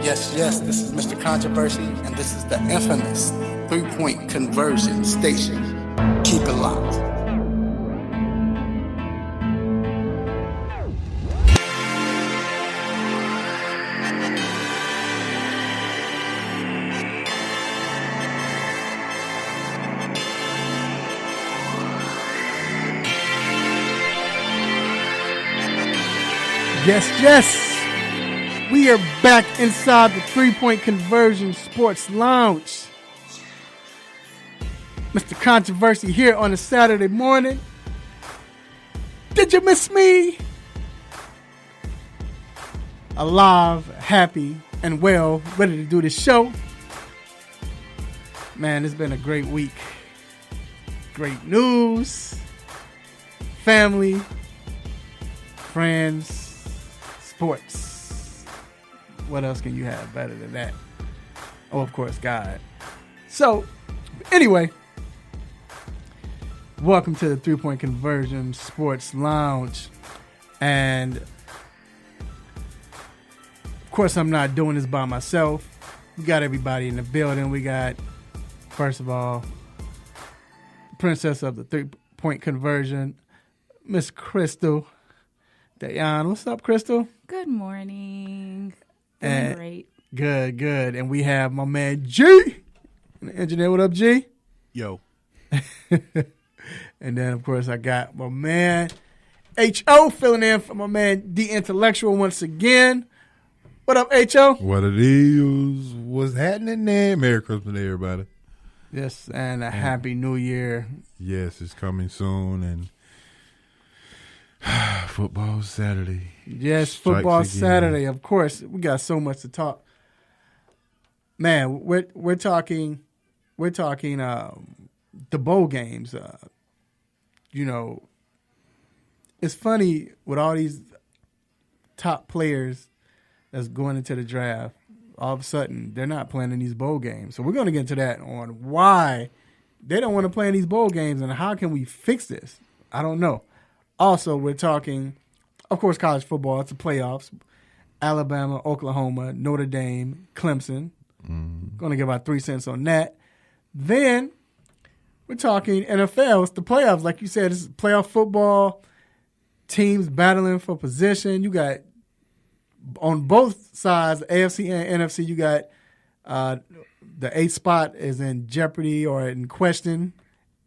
Yes, this is Mr. Controversy, and this is the infamous 3-point conversion station. Keep it locked. Yes. We are back inside the 3-point conversion sports lounge. Mr. Controversy here on a Saturday morning. Did you miss me? Alive, happy, and well, ready to do this show. Man, it's been a great week. Great news, family, friends, sports. What else can you have better than that? Oh, of course, God. So, anyway, welcome to the 3-point conversion sports lounge. And, of course, I'm not doing this by myself. We got everybody in the building. We got, first of all, princess of the 3-point conversion, Miss Crystal Dayan. What's up, Crystal? Good morning. Doing great. Good. And we have my man G, the engineer. What up, G? Yo. And then, of course, I got my man H.O. filling in for my man The Intellectual once again. What up, H.O.? What it is? What's happening there? Merry Christmas to everybody. Yes, and a Happy New Year. Yes, it's coming soon, and football Saturday. Yes, football Saturday. Of course, we got so much to talk. Man, we're talking the bowl games. It's funny with all these top players that's going into the draft. All of a sudden, they're not playing in these bowl games. So we're going to get into that on why they don't want to play in these bowl games and how can we fix this. I don't know. Also, we're talking, of course, college football. It's the playoffs. Alabama, Oklahoma, Notre Dame, Clemson. Going to give our 3 cents on that. Then we're talking NFL. It's the playoffs. Like you said, it's playoff football. Teams battling for position. You got, on both sides, AFC and NFC, you got the 8th spot is in jeopardy or in question.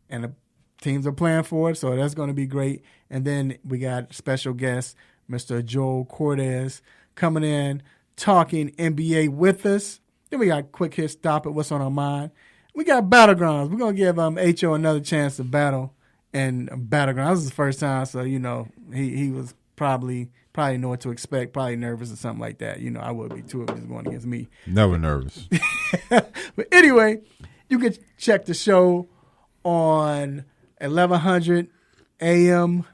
And the teams are playing for it, so that's going to be great. And then we got special guest, Mr. Joel Cortez, coming in, talking NBA with us. Then we got Quick Hit Stop It, What's on Our Mind. We got Battlegrounds. We're going to give H.O. another chance to battle in Battlegrounds. This is the first time, so, he was probably know what to expect, probably nervous or something like that. I would be too if it was going against me. Never nervous. But anyway, you can check the show on 1100 AM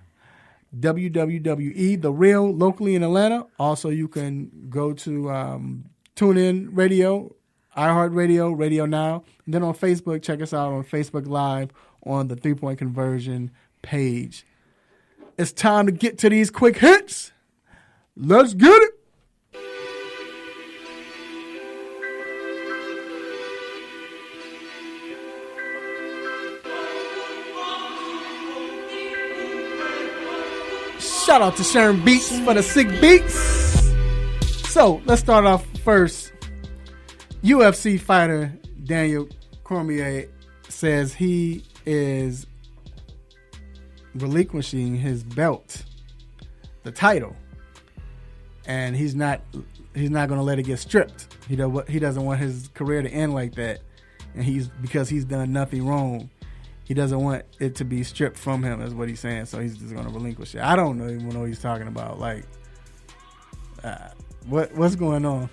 WWWE, The Real, locally in Atlanta. Also, you can go to TuneIn Radio, iHeartRadio, Radio Now. And then on Facebook, check us out on Facebook Live on the 3-point conversion page. It's time to get to these quick hits. Let's get it. Shout out to Sharon Beats for the sick beats. So let's start off first. UFC fighter Daniel Cormier says he is relinquishing his belt, the title, and he's not going to let it get stripped. He doesn't want his career to end like that, and because he's done nothing wrong. He doesn't want it to be stripped from him, is what he's saying. So he's just going to relinquish it. I don't even know what he's talking about. Like, what's going on?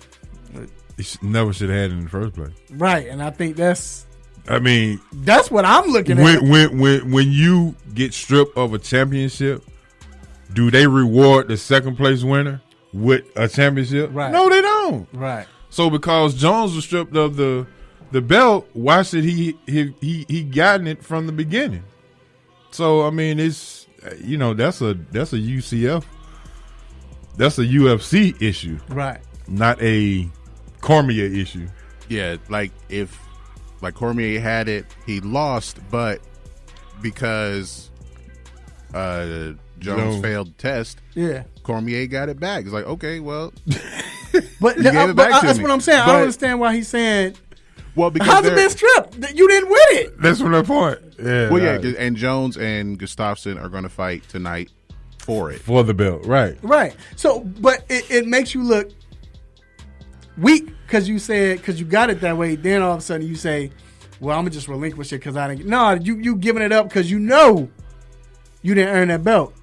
He never should have had it in the first place. Right, and I think that's I mean, that's what I'm looking at. When you get stripped of a championship, do they reward the second place winner with a championship? Right. No, they don't. Right. So because Jones was stripped of the belt, why should he gotten it from the beginning? So I mean, it's that's a UCF, that's a UFC issue, right? Not a Cormier issue. Yeah, like Cormier had it, he lost, but because Jones failed the test, Cormier got it back. It's like, okay, well, but that's what I'm saying. I don't understand why he's saying. Well, because how's it been stripped? You didn't win it. That's from the point. Yeah. Well, yeah, and Jones and Gustafsson are going to fight tonight for it, for the belt, right? Right. So, but it makes you look weak because you got it that way. Then all of a sudden you say, "Well, I'm gonna just relinquish it because I didn't." No, you giving it up because you know you didn't earn that belt.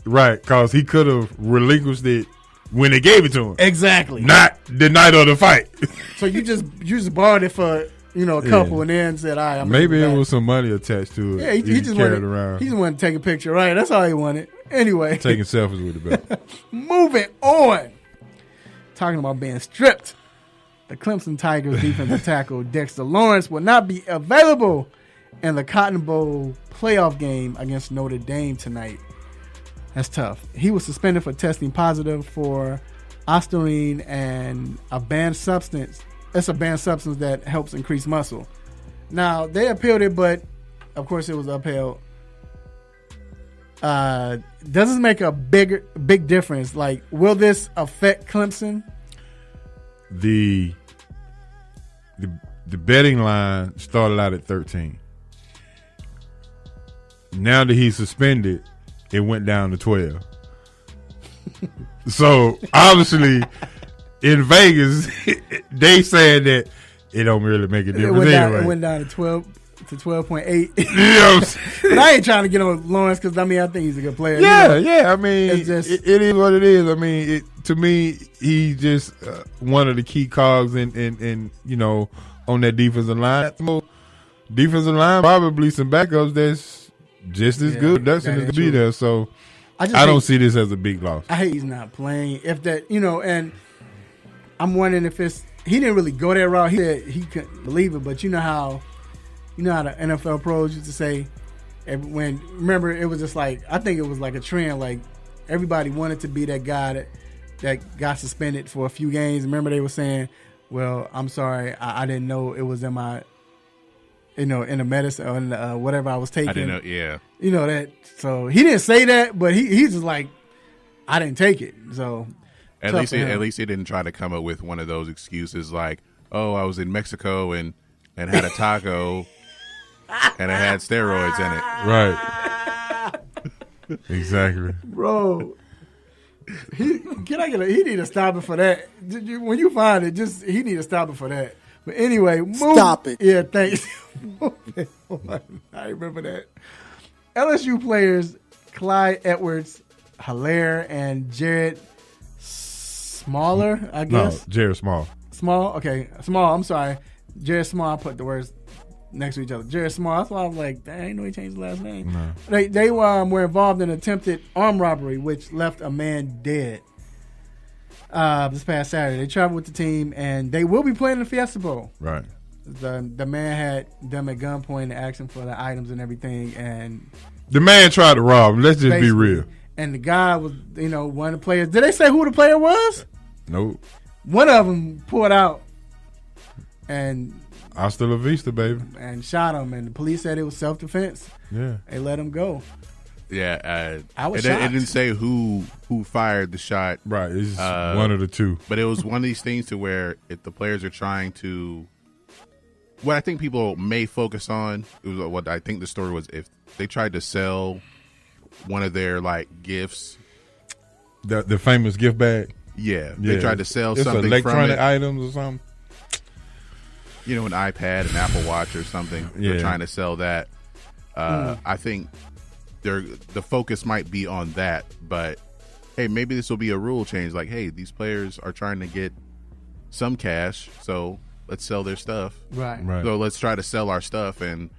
Right, because he could have relinquished it when they gave it to him. Exactly. Not the night of the fight. So you just borrowed it for a couple and then said, "All right, maybe it was some money attached to it." Yeah, he just wanted around. He just wanted to take a picture. Right, that's all he wanted. Anyway, taking selfies with the belt. Moving on. Talking about being stripped. The Clemson Tigers defensive tackle Dexter Lawrence will not be available in the Cotton Bowl playoff game against Notre Dame tonight. That's tough. He was suspended for testing positive for ostarine and a banned substance. It's a banned substance that helps increase muscle. Now, they appealed it, but of course it was upheld. Does this make a big difference? Like, will this affect Clemson? The betting line started out at 13. Now that he's suspended, it went down to 12. So obviously, in Vegas, they said that it don't really make a difference anyway. It went down to 12 to 12.8. You know what I'm saying? But I ain't trying to get on Lawrence because I think he's a good player. Yeah. I mean, it is what it is. I mean, to me, he's just one of the key cogs in on that defensive line. Defensive line, probably some backups that's just as good. That's going to be there. So I don't see this as a big loss. I hate he's not playing. If that, and I'm wondering if he didn't really go that route. He said he couldn't believe it, but you know how the NFL pros used to say, remember it was just like, I think it was like a trend, like everybody wanted to be that guy that got suspended for a few games. Remember they were saying, well, I'm sorry, I didn't know it was in my, in the medicine or in whatever I was taking. I didn't know, yeah. That. So he didn't say that, but he's just like, I didn't take it. So at least he didn't try to come up with one of those excuses like, oh, I was in Mexico and had a taco and it had steroids in it. Right. Exactly. Bro. He need to stop it for that. When you find it, he need to stop it for that. But anyway, stop it. Yeah, thanks. I remember that. LSU players Clyde Edwards-Helaire and Jared Smaller, I guess. No, Jared Small. Small? Okay. Small, I'm sorry. Jared Small, I put the words next to each other. Jared Small, that's why I was like, dang, I didn't know he changed his last name. No. They were involved in an attempted armed robbery, which left a man dead this past Saturday. They traveled with the team, and they will be playing in the Fiesta Bowl. Right. The man had them at gunpoint and asked him for the items and everything, and the man tried to rob him. Let's just be real. And the guy was, one of the players. Did they say who the player was? Nope. One of them pulled out and hasta la vista, baby, and shot him. And the police said it was self-defense. Yeah, they let him go. Yeah, I was shocked. It didn't say who fired the shot. Right, it's one of the two. But it was one of these things to where if the players are trying to, what I think people may focus on, it was what I think the story was, if they tried to sell one of their gifts, the famous gift bag. Yeah, they tried to sell it's something electronic from it. items or something. An iPad, an Apple Watch or something. Yeah. They're trying to sell that. I think the focus might be on that, but hey, maybe this will be a rule change. Like, hey, these players are trying to get some cash, so let's sell their stuff. Right. So let's try to sell our stuff, and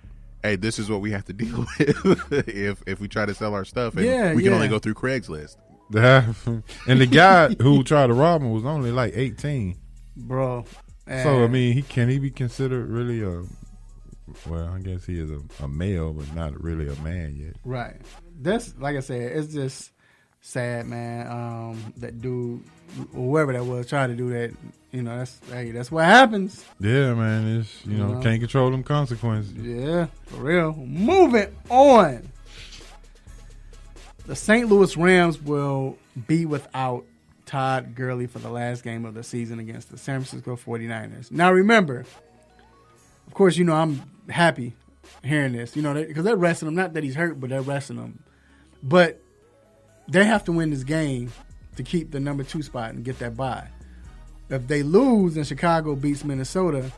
hey, this is what we have to deal with if we try to sell our stuff, and we can only go through Craigslist. And the guy who tried to rob him was only like 18, bro. So I mean, can he be considered really a? Well, I guess he is a male, but not really a man yet. Right. That's like I said. It's just sad, man. That dude, whoever that was, tried to do that. That's what happens. Yeah, man. It's can't control them consequences. Yeah, for real. Moving on. The St. Louis Rams will be without Todd Gurley for the last game of the season against the San Francisco 49ers. Now, remember, of course, I'm happy hearing this, because they're resting him. Not that he's hurt, but they're resting him. But they have to win this game to keep the number 2 spot and get that bye. If they lose and Chicago beats Minnesota,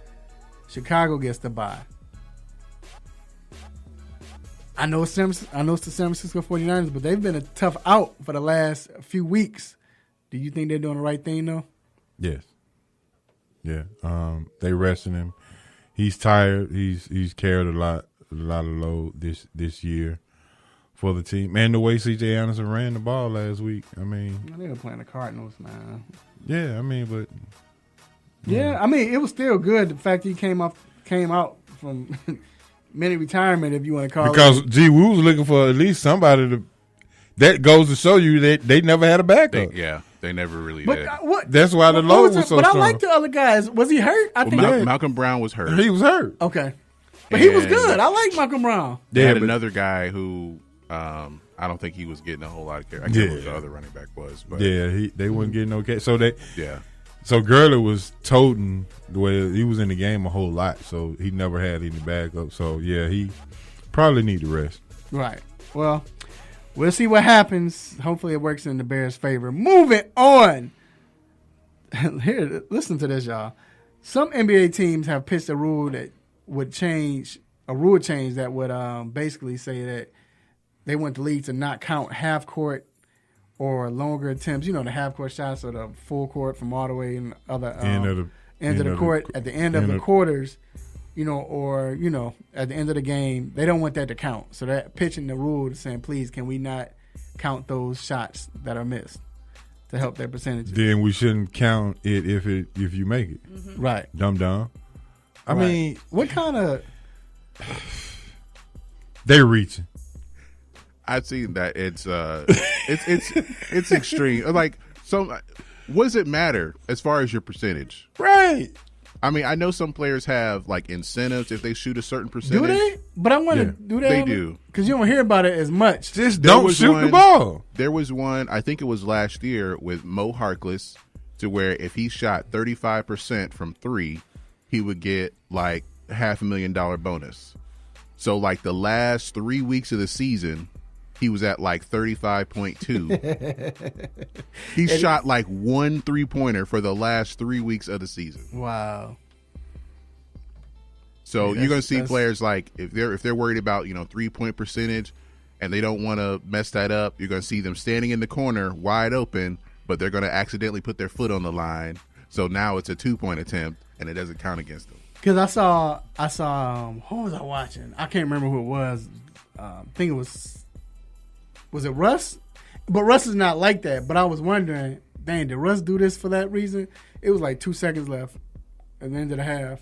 Chicago gets the bye. I know it's the San Francisco 49ers, but they've been a tough out for the last few weeks. Do you think they're doing the right thing, though? Yes. Yeah. They resting him. He's tired. He's carried a lot of load this year for the team. And the way C.J. Anderson ran the ball last week, I mean. They were playing the Cardinals, man. Yeah, I mean, but. Yeah, I mean, it was still good. The fact that he came out from mini retirement, if you want to call because it. Because G. Woo was looking for at least somebody to. That goes to show you that they never had a backup. They never really did. That's why the load was so strong. But I like strong. the other guys. Was he hurt? I think Malcolm Brown was hurt. He was hurt. Okay. But he was good. I like Malcolm Brown. They had another guy who I don't think he was getting a whole lot of care. I can't remember who the other running back was. But they wasn't getting no care. So yeah. So Gurley was toting the way he was in the game a whole lot. So he never had any backup. So yeah, he probably need to rest. Right. Well, we'll see what happens. Hopefully it works in the Bears' favor. Moving on. Here, listen to this, y'all. Some NBA teams have pitched a rule that would change that would basically say that they want the league to not count half court or longer attempts. The half court shots or the full court from all the way in the other end of the court at the end of the quarters. Or at the end of the game, they don't want that to count. So they're pitching the rule saying, please, can we not count those shots that are missed to help their percentages? Then we shouldn't count it if you make it. Mm-hmm. Right. Dumb. I mean, what kind of? They're reaching. I've seen that it's extreme. Like, so what does it matter as far as your percentage? Right. I mean, I know some players have like incentives if they shoot a certain percentage. Do they? But I want to do that. They do. Because you don't hear about it as much. Just don't shoot the ball. There was one, I think it was last year with Mo Harkless, to where if he shot 35% from 3, he would get like $500,000 bonus. So like the last 3 weeks of the season, he was at like 35.2. He shot like 1 3-pointer for the last 3 weeks of the season. Wow. So you're going to see players like if they're worried about 3-point percentage and they don't want to mess that up, you're going to see them standing in the corner wide open, but they're going to accidentally put their foot on the line. So now it's a 2-point attempt and it doesn't count against them. Because I saw who was I watching? I can't remember who it was. I think it was it Russ? But Russ is not like that. But I was wondering, dang, did Russ do this for that reason? It was like 2 seconds left at the end of the half.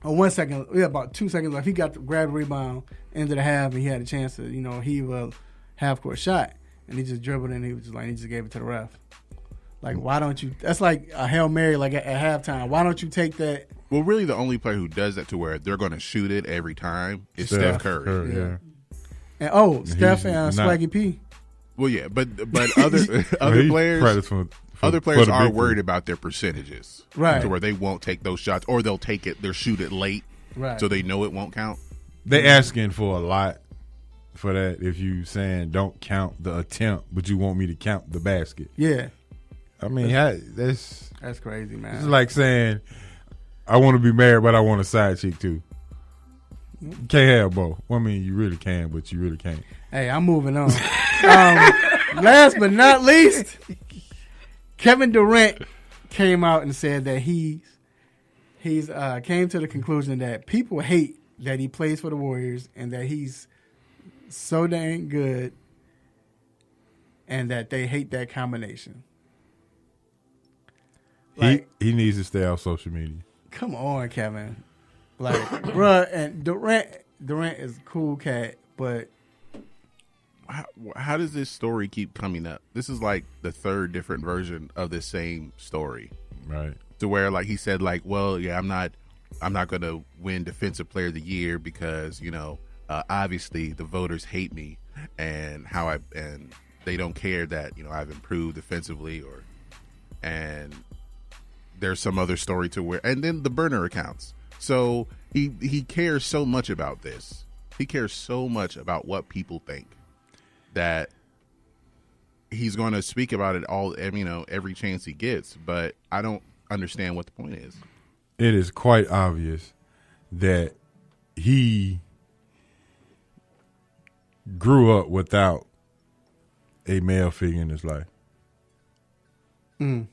Or 1 second, about 2 seconds left. He got the grab rebound, end of the half, and he had a chance to, heave a half-court shot. And he just dribbled and he just gave it to the ref. Like, why don't you? That's like a Hail Mary, like at halftime. Why don't you take that? Well, really, the only player who does that to where they're going to shoot it every time is Steph Curry. Yeah. And Steph and Swaggy P. Well, yeah, but other players, other players are worried about their percentages, right? To where they won't take those shots, or they'll shoot it late, right? So they know it won't count. They asking for a lot for that. If you saying don't count the attempt, but you want me to count the basket, yeah. I mean, that's crazy, man. It's like saying I want to be married, but I want a side chick too. You can't have both. Well, I mean, you really can, but you really can't. Hey, I'm moving on. Last but not least, Kevin Durant came out and said that he's came to the conclusion that people hate that he plays for the Warriors and that he's so dang good and that they hate that combination. Like, he needs to stay off social media. Come on, Kevin. Like, bruh, and Durant is a cool cat, but how does this story keep coming up? This is like the third different version of this same story, right? To where like he said like, well, yeah, I'm not going to win Defensive Player of the Year because obviously the voters hate me and and they don't care that I've improved defensively and there's some other story to where, and then the burner accounts. So he cares so much about this. He cares so much about what people think that he's going to speak about it every chance he gets. But I don't understand what the point is. It is quite obvious that he grew up without a male figure in his life. I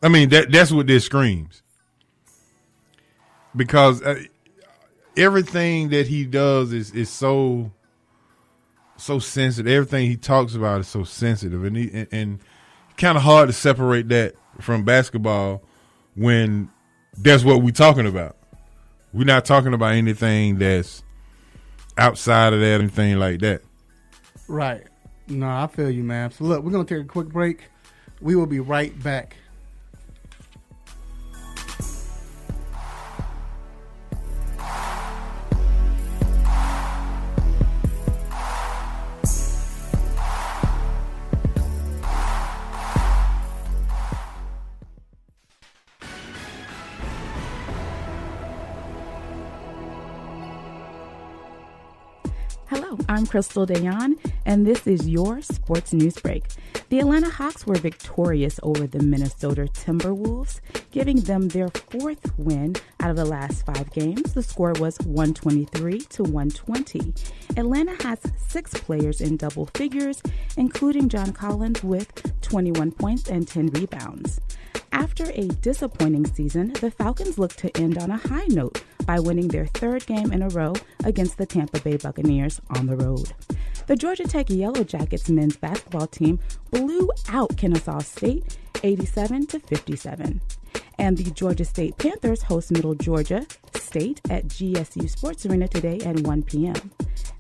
mean, that's what this screams. Because everything that he does is so sensitive. Everything he talks about is so sensitive, and kind of hard to separate that from basketball when that's what we're talking about. We're not talking about anything that's outside of that, anything like that. Right. No, I feel you, man. So look, we're gonna take a quick break. We will be right back. Hello, I'm Crystal Dayan, and this is your Sports News Break. The Atlanta Hawks were victorious over the Minnesota Timberwolves, giving them their fourth win out of the last 5 games. The score was 123-120. Atlanta has 6 players in double figures, including John Collins with 21 points and 10 rebounds. After a disappointing season, the Falcons look to end on a high note by winning their 3rd game in a row against the Tampa Bay Buccaneers on the road. The Georgia Tech Yellow Jackets men's basketball team blew out Kennesaw State 87-57. And the Georgia State Panthers host Middle Georgia State at GSU Sports Arena today at 1 p.m.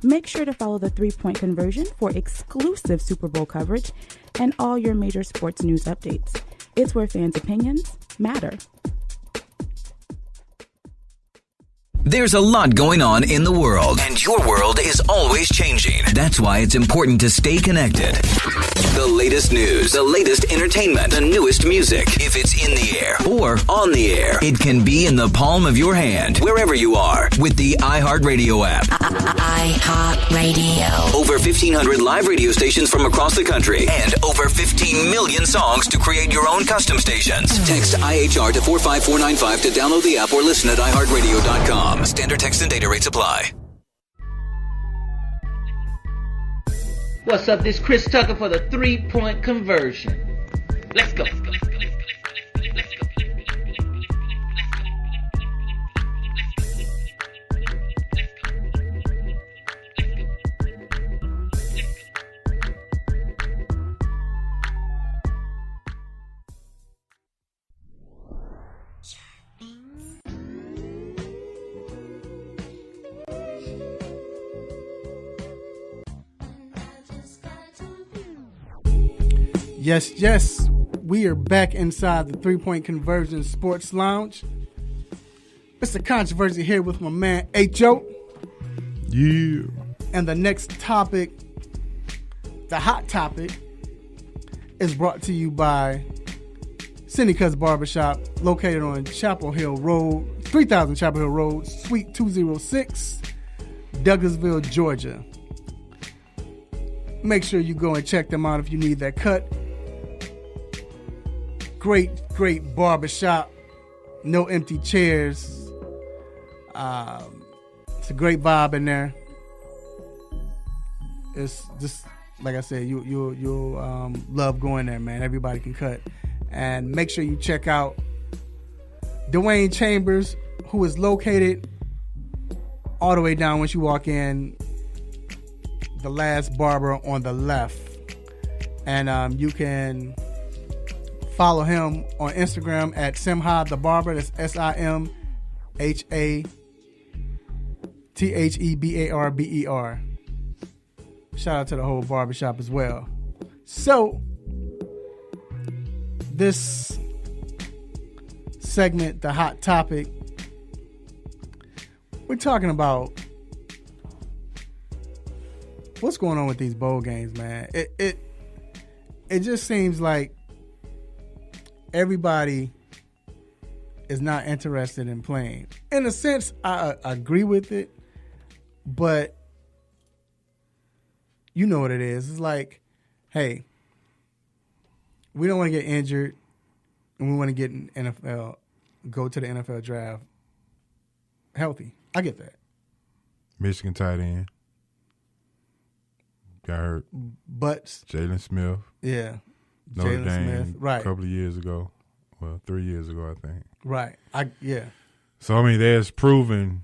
Make sure to follow the 3-Point Conversion for exclusive Super Bowl coverage and all your major sports news updates. It's where fans' opinions matter. There's a lot going on in the world, and your world is always changing. That's why it's important to stay connected. The latest news, the latest entertainment, the newest music. If it's in the air or on the air, it can be in the palm of your hand, wherever you are, with the iHeartRadio app. iHeartRadio. Over 1,500 live radio stations from across the country, and over 15 million songs to create your own custom stations. Text IHR to 45495 to download the app or listen at iHeartRadio.com. Standard text and data rates apply. What's up? This is Chris Tucker for the 3-Point Conversion. Let's go. Yes, we are back inside the 3-Point Conversion Sports Lounge. Mr. Controversy here with my man H.O. Yeah. And the next topic, the hot topic, is brought to you by Cindy Cuts Barbershop, located on Chapel Hill Road, 3000 Chapel Hill Road, Suite 206, Douglasville, Georgia. Make sure you go and check them out if you need that cut. Great barbershop. No empty chairs. It's a great vibe in there. It's just like I said, you'll love going there, man. Everybody can cut. And make sure you check out Dwayne Chambers, who is located all the way down once you walk in, the last barber on the left. And you can follow him on Instagram at Simha the Barber. That's SIMHATHEBARBER. Shout out to the whole barbershop as well. So, this segment, the hot topic, we're talking about what's going on with these bowl games, man. It just seems like everybody is not interested in playing. In a sense, I agree with it, but you know what it is. It's like, hey, we don't want to get injured, and we want to get go to the NFL draft healthy. I get that. Michigan tight end got hurt. Butts. Jalen Smith. Yeah. Notre Jalen Dame Smith. Right. A couple of years ago. Well, 3 years ago, I think. Right. Yeah. So, I mean, there's proven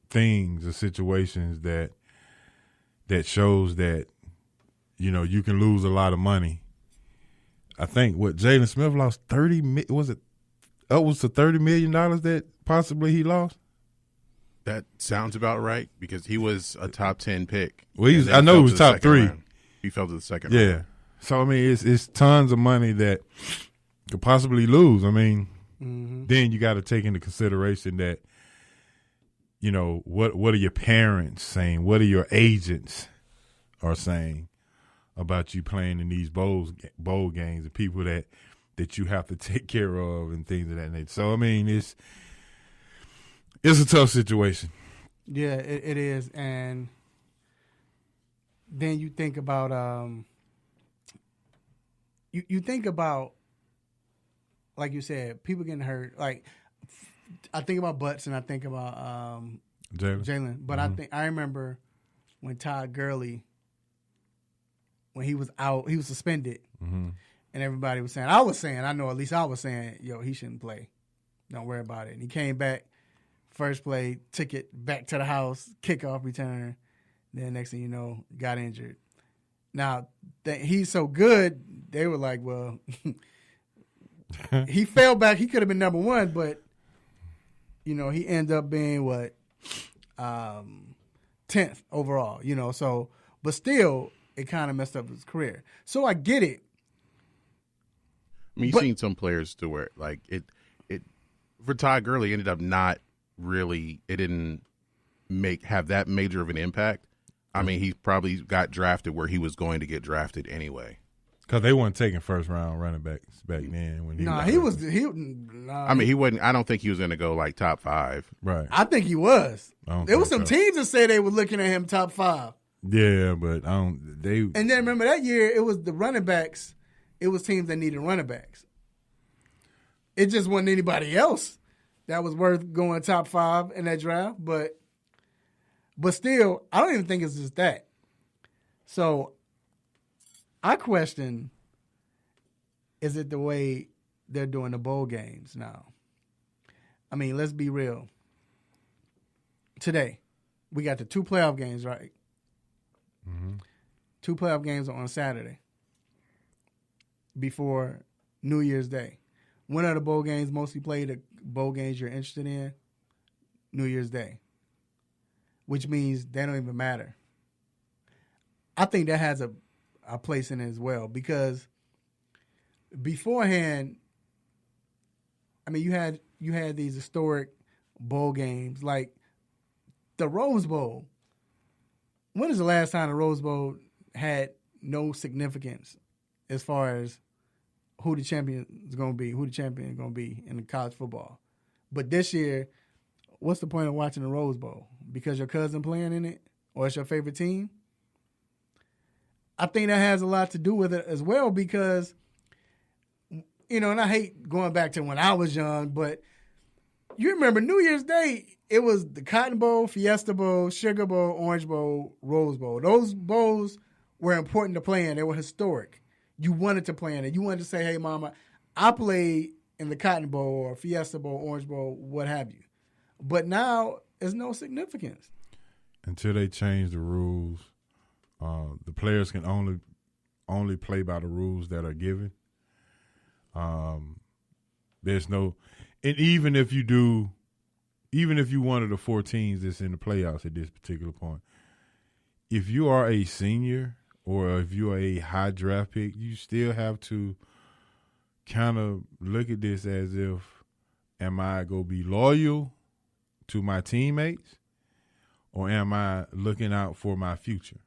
things or situations that shows that, you know, you can lose a lot of money. I think Jalen Smith lost was it upwards to $30 million that possibly he lost? That sounds about right because he was a top 10 pick. Well, I know he was top 3. Round. He fell to the second round. Yeah. So, I mean, it's tons of money that could possibly lose. I mean, then you got to take into consideration that, you know, what are your parents saying? What are your agents are saying about you playing in these bowl games, the people that you have to take care of and things of that nature. So, I mean, it's a tough situation. Yeah, it is. And then you think about you think about, like you said, people getting hurt. Like, I think about Butts and I think about Jalen. But I remember when Todd Gurley, when he was out, he was suspended, and everybody was saying, I was saying, yo, he shouldn't play. Don't worry about it. And he came back, first play, took it back to the house, kickoff return. Then next thing you know, got injured. Now, he's so good, they were like, well, he fell back. He could have been number one, but, you know, he ended up being, 10th overall, you know. So, but still, it kind of messed up his career. So I get it. I mean, you've seen some players to where, like, it for Todd Gurley ended up not really, it didn't have that major of an impact. I mean, he probably got drafted where he was going to get drafted anyway. Because they weren't taking first round running backs back then. When he wasn't. I don't think he was going to go like top 5. Right. I think he was. There was some teams that say they were looking at him top 5. Yeah, but And then remember that year, it was the running backs. It was teams that needed running backs. It just wasn't anybody else that was worth going top 5 in that draft. But still, I don't even think it's just that. So I question, is it the way they're doing the bowl games now? I mean, let's be real. Today, we got the 2 playoff games, right? 2 playoff games on Saturday before New Year's Day. When are the bowl games mostly played? The bowl games you're interested in? New Year's Day. Which means they don't even matter. I think that has a place in it as well, because beforehand, I mean, you had these historic bowl games like the Rose Bowl. When is the last time the Rose Bowl had no significance as far as who the champion is going to be in the college football? But this year, what's the point of watching the Rose Bowl? Because your cousin playing in it, or it's your favorite team? I think that has a lot to do with it as well, because, you know, and I hate going back to when I was young, but you remember New Year's Day, it was the Cotton Bowl, Fiesta Bowl, Sugar Bowl, Orange Bowl, Rose Bowl. Those bowls were important to play in. They were historic. You wanted to play in it. You wanted to say, hey, Mama, I played in the Cotton Bowl or Fiesta Bowl, Orange Bowl, what have you. But now there's no significance. Until they change the rules, the players can only play by the rules that are given. There's no, and even if you're one of the 4 teams that's in the playoffs at this particular point, if you are a senior or if you are a high draft pick, you still have to kind of look at this as if, am I going to be loyal to my teammates or am I looking out for my future?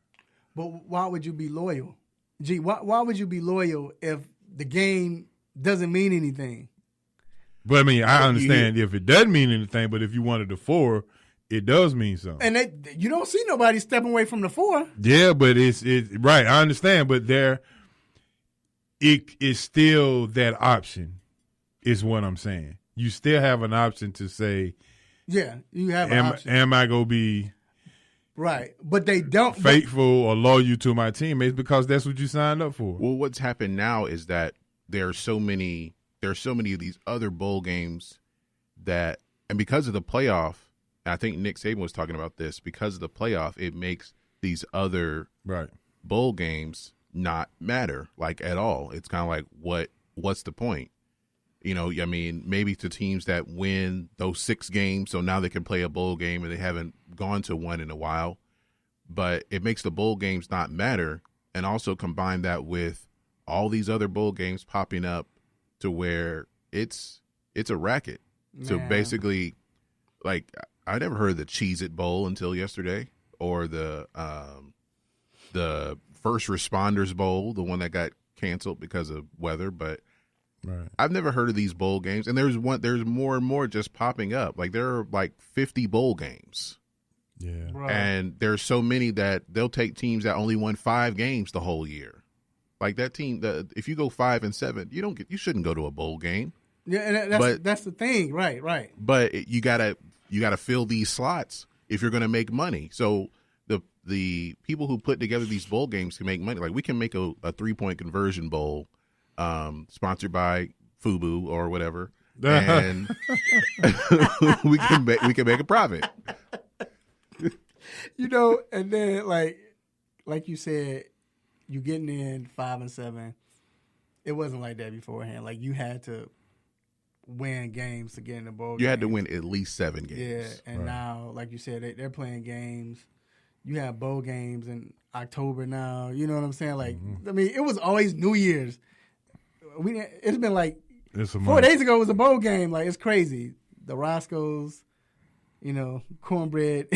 But why would you be loyal? Gee, why would you be loyal if the game doesn't mean anything? But I mean, I understand if it doesn't mean anything, but if you wanted the 4, it does mean something. And you don't see nobody stepping away from the 4. Yeah, but it's right. I understand, but it is still that option, is what I'm saying. You still have an option to say, yeah, you have an option. Am I going to be right? But they don't faithful or loyal to my teammates because that's what you signed up for. Well, what's happened now is that there are so many of these other bowl games that, and because of the playoff, and I think Nick Saban was talking about this, because of the playoff, it makes these other bowl games not matter like at all. It's kind of like what's the point? You know, I mean, maybe to teams that win those 6 games, so now they can play a bowl game and they haven't gone to one in a while. But it makes the bowl games not matter, and also combine that with all these other bowl games popping up to where it's a racket. Man. So basically, like, I never heard of the Cheez-It Bowl until yesterday, or the First Responders Bowl, the one that got canceled because of weather, but right. I've never heard of these bowl games, and there's more and more just popping up. Like there are like 50 bowl games. Yeah. Right. And there's so many that they'll take teams that only won 5 games the whole year. Like that team, if you go 5-7, you shouldn't go to a bowl game. Yeah, and that's the thing, right. But you gotta fill these slots if you're gonna make money. So the people who put together these bowl games can make money. Like we can make a 3-point conversion bowl, sponsored by FUBU or whatever, and we can make a profit. You know, and then like you said, you getting in 5-7. It wasn't like that beforehand. Like you had to win games to get in the bowl. You had to win at least 7 games. Yeah, and now, like you said, they're playing games. You have bowl games in October now. You know what I'm saying? Like, I mean, it was always New Year's. It's been like 4 days ago was a bowl game. Like, it's crazy. The Roscoe's, you know, cornbread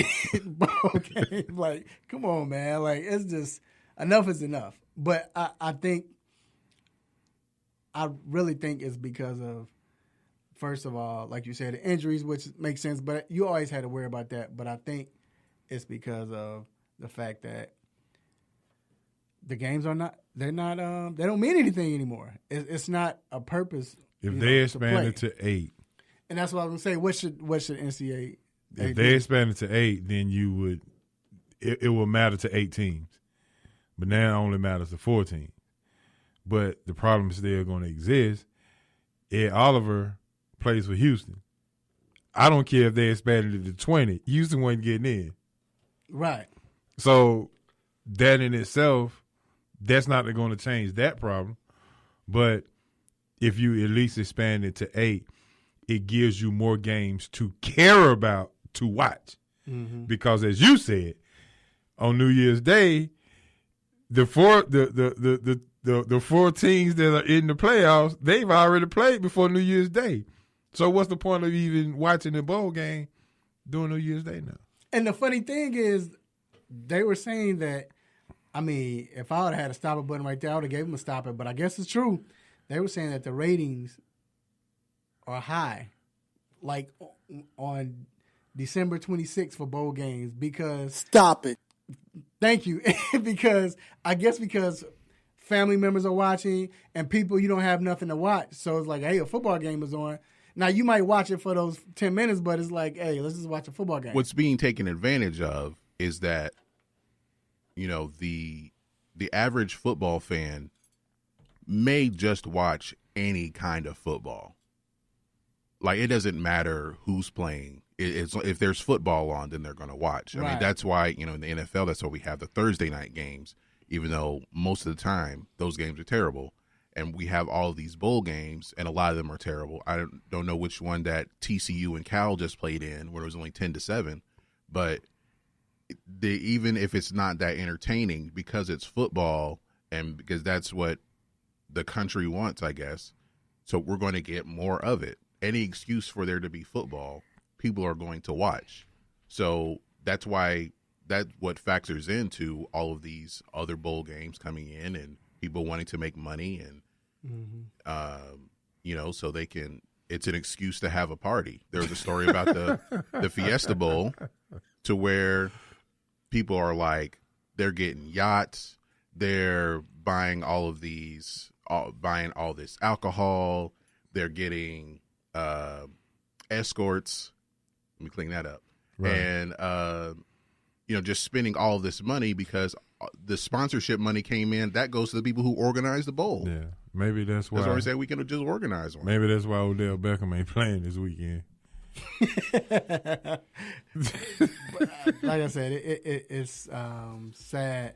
bowl game. Like, come on, man. Like, it's just enough is enough. But I really think it's because of, first of all, like you said, the injuries, which makes sense. But you always had to worry about that. But I think it's because of the fact that the games they don't mean anything anymore. It's not a purpose. If they expanded to 8. And that's what I was going to say. What should NCAA If they expanded to 8, then it will matter to 8 teams. But now it only matters to 4 teams. But the problem is still going to exist. Ed Oliver plays for Houston. I don't care if they expanded it to 20. Houston wasn't getting in. Right. So that in itself, that's not going to change that problem. But if you at least expand it to 8, it gives you more games to care about to watch. Mm-hmm. Because as you said, on New Year's Day, the 4 teams that are in the playoffs, they've already played before New Year's Day. So what's the point of even watching the bowl game during New Year's Day now? And the funny thing is, they were saying that, I mean, if I would have had a stop it button right there, I would have gave them a stop it. But I guess it's true. They were saying that the ratings are high, like on December 26th for bowl games because... Stop it. Thank you. because family members are watching and people, you don't have nothing to watch. So it's like, hey, a football game is on. Now, you might watch it for those 10 minutes, but it's like, hey, let's just watch a football game. What's being taken advantage of is that, you know, the average football fan may just watch any kind of football. Like, it doesn't matter who's playing. If there's football on, then they're going to watch. I mean, that's why, you know, in the NFL, that's why we have the Thursday night games, even though most of the time those games are terrible. And we have all of these bowl games, and a lot of them are terrible. I don't know which one that TCU and Cal just played in, where it was only 10-7. But even if it's not that entertaining, because it's football and because that's what the country wants, I guess. So we're going to get more of it. Any excuse for there to be football, people are going to watch. So that's why what factors into all of these other bowl games coming in and people wanting to make money and, so they can. It's an excuse to have a party. There was a story about the Fiesta Bowl to where people are like, they're getting yachts, they're buying all this alcohol, they're getting escorts. Let me clean that up. Right. And, just spending all of this money because the sponsorship money came in. That goes to the people who organize the bowl. Yeah, maybe that's why. That's why we said we can just organize one. Maybe that's why Odell Beckham ain't playing this weekend. But, like I said, it's sad,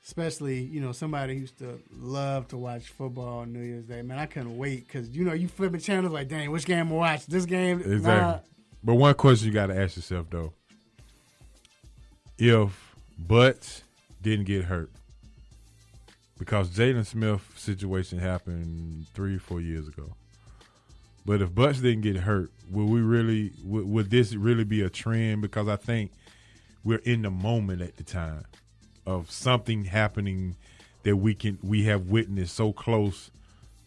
especially somebody who used to love to watch football on New Year's Day. Man, I couldn't wait because you flipping channels like, dang, which game I watch? This game, exactly. Nah. But one question you got to ask yourself though: if Butts didn't get hurt, because Jalen Smith's situation happened 3 or 4 years ago. But if Butts didn't get hurt, would this really be a trend? Because I think we're in the moment at the time of something happening that we have witnessed so close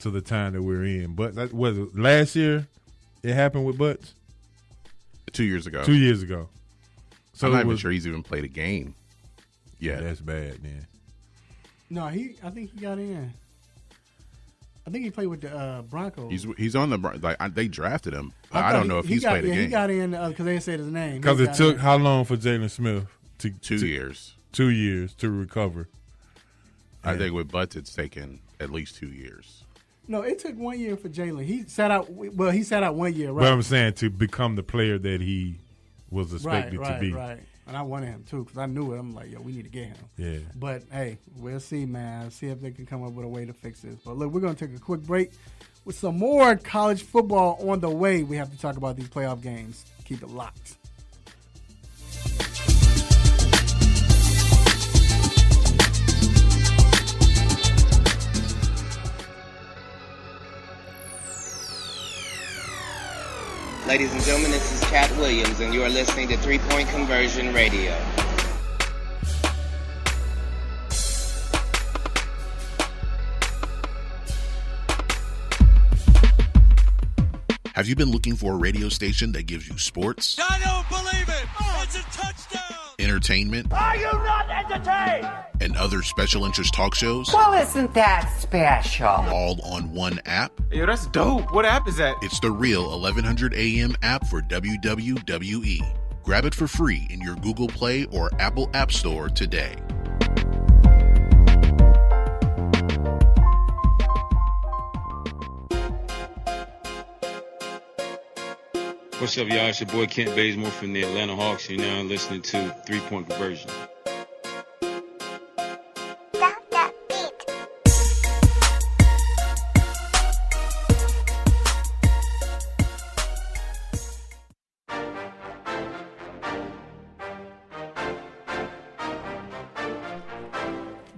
to the time that we're in. But was it last year it happened with Butts? 2 years ago. 2 years ago. So I'm not even sure he's even played a game yet. That's bad, man. No, I think he got in. I think he played with the Broncos. He's on the they drafted him. I don't know if he's played a game. He got in because they didn't say his name. Because it took how long for Jalen Smith to 2 years? 2 years to recover. I think with Butts it's taken at least 2 years. No, it took 1 year for Jalen. He sat out 1 year, right? But I'm saying to become the player that he was expected to be. Right. And I wanted him too because I knew it. I'm like, yo, we need to get him. Yeah. But hey, we'll see, man. See if they can come up with a way to fix this. But look, we're gonna take a quick break with some more college football on the way. We have to talk about these playoff games. Keep it locked. Ladies and gentlemen, this is Cat Williams, and you are listening to 3 Point Conversion Radio. Have you been looking for a radio station that gives you sports? I don't believe it! It's a touchdown! Entertainment? Are you not entertained? And other special interest talk shows? Well, isn't that special? All on one app? Yo, that's dope. What app is that? It's the real 1100 AM app for WWE. Grab it for free in your Google Play or Apple App Store today. What's up, y'all? It's your boy Kent Bazemore from the Atlanta Hawks. You're now listening to 3 Point Conversion.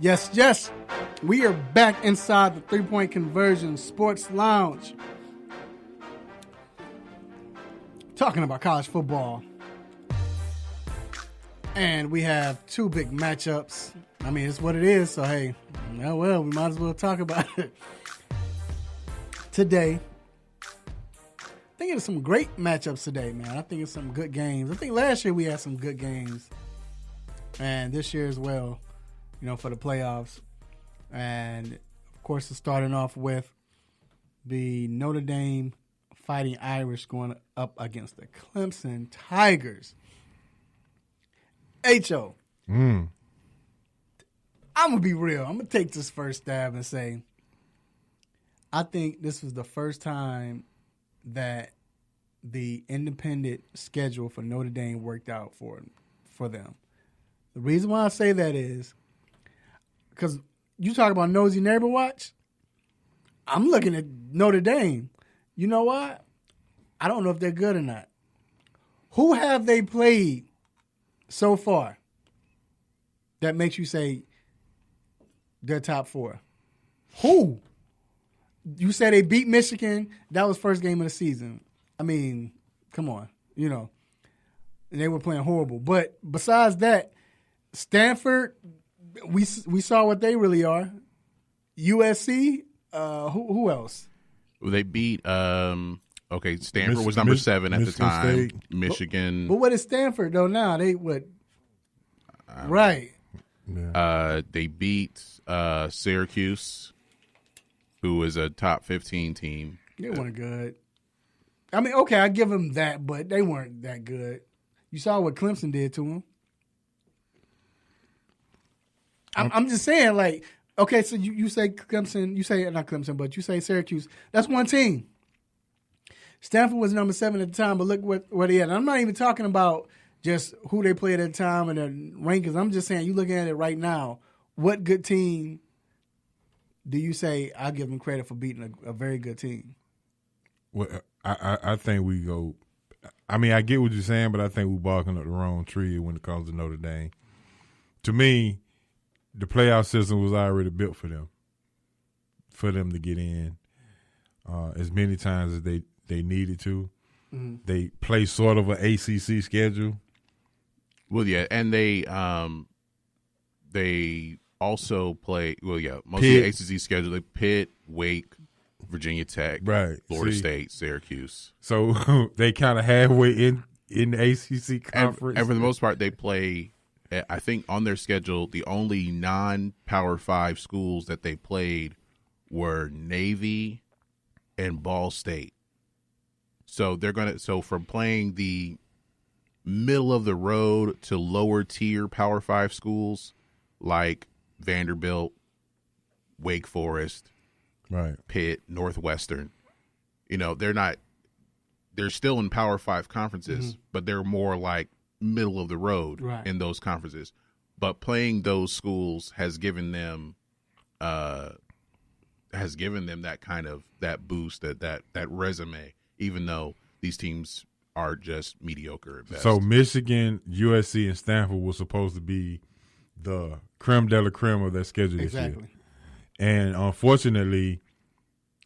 Yes. We are back inside the 3 Point Conversion Sports Lounge. Talking about college football. And we have two big matchups. I mean, it's what it is, so hey, well, we might as well talk about it. Today, I think it's some great matchups today, man. I think it's some good games. I think last year we had some good games. And this year as well, for the playoffs. And, of course, it's starting off with the Notre Dame Fighting Irish going up against the Clemson Tigers. H.O. I'm going to be real. I'm going to take this first stab and say I think this was the first time that the independent schedule for Notre Dame worked out for them. The reason why I say that is because you talk about nosy neighbor watch. I'm looking at Notre Dame. You know what? I don't know if they're good or not. Who have they played so far that makes you say they're top 4? Who? You said they beat Michigan. That was first game of the season. I mean, come on, and they were playing horrible. But besides that, Stanford, we saw what they really are. USC, who else? Well, they beat. Stanford was number 7 at the time. State. Michigan. But what is Stanford though now? They what? Right. Yeah. They beat Syracuse, who was a top 15 team. They weren't good. I mean, okay, I give them that, but they weren't that good. You saw what Clemson did to them. I'm just saying, like, okay, so you say Clemson, you say not Clemson, but you say Syracuse. That's one team. Stanford was number 7 at the time, but look where they at. And I'm not even talking about just who they played at the time and their rankings. I'm just saying, you looking at it right now, what good team do you say I'll give them credit for beating a very good team? Well, I think we go. I mean, I get what you're saying, but I think we're barking up the wrong tree when it comes to Notre Dame. To me, the playoff system was already built for them to get in as many times as they needed to. Mm-hmm. They play sort of an ACC schedule. Well, yeah, and they also play. Well, yeah, most Pitt. of the ACC schedule. They Pitt, Wake, Virginia Tech, right, Florida State, Syracuse. So they kind of halfway in the ACC conference. And for the most part, they play. I think on their schedule, the only non-Power 5 schools that they played were Navy and Ball State. So they're gonna. So from playing the middle of the road to lower tier Power 5 schools like Vanderbilt, Wake Forest, right, Pitt, Northwestern, they're still in Power 5 conferences, but they're more like middle of the road in those conferences. But playing those schools has given them that kind of that boost, that resume, even though these teams are just mediocre at best. So Michigan, USC, and Stanford were supposed to be the creme de la creme of their schedule this year. And unfortunately,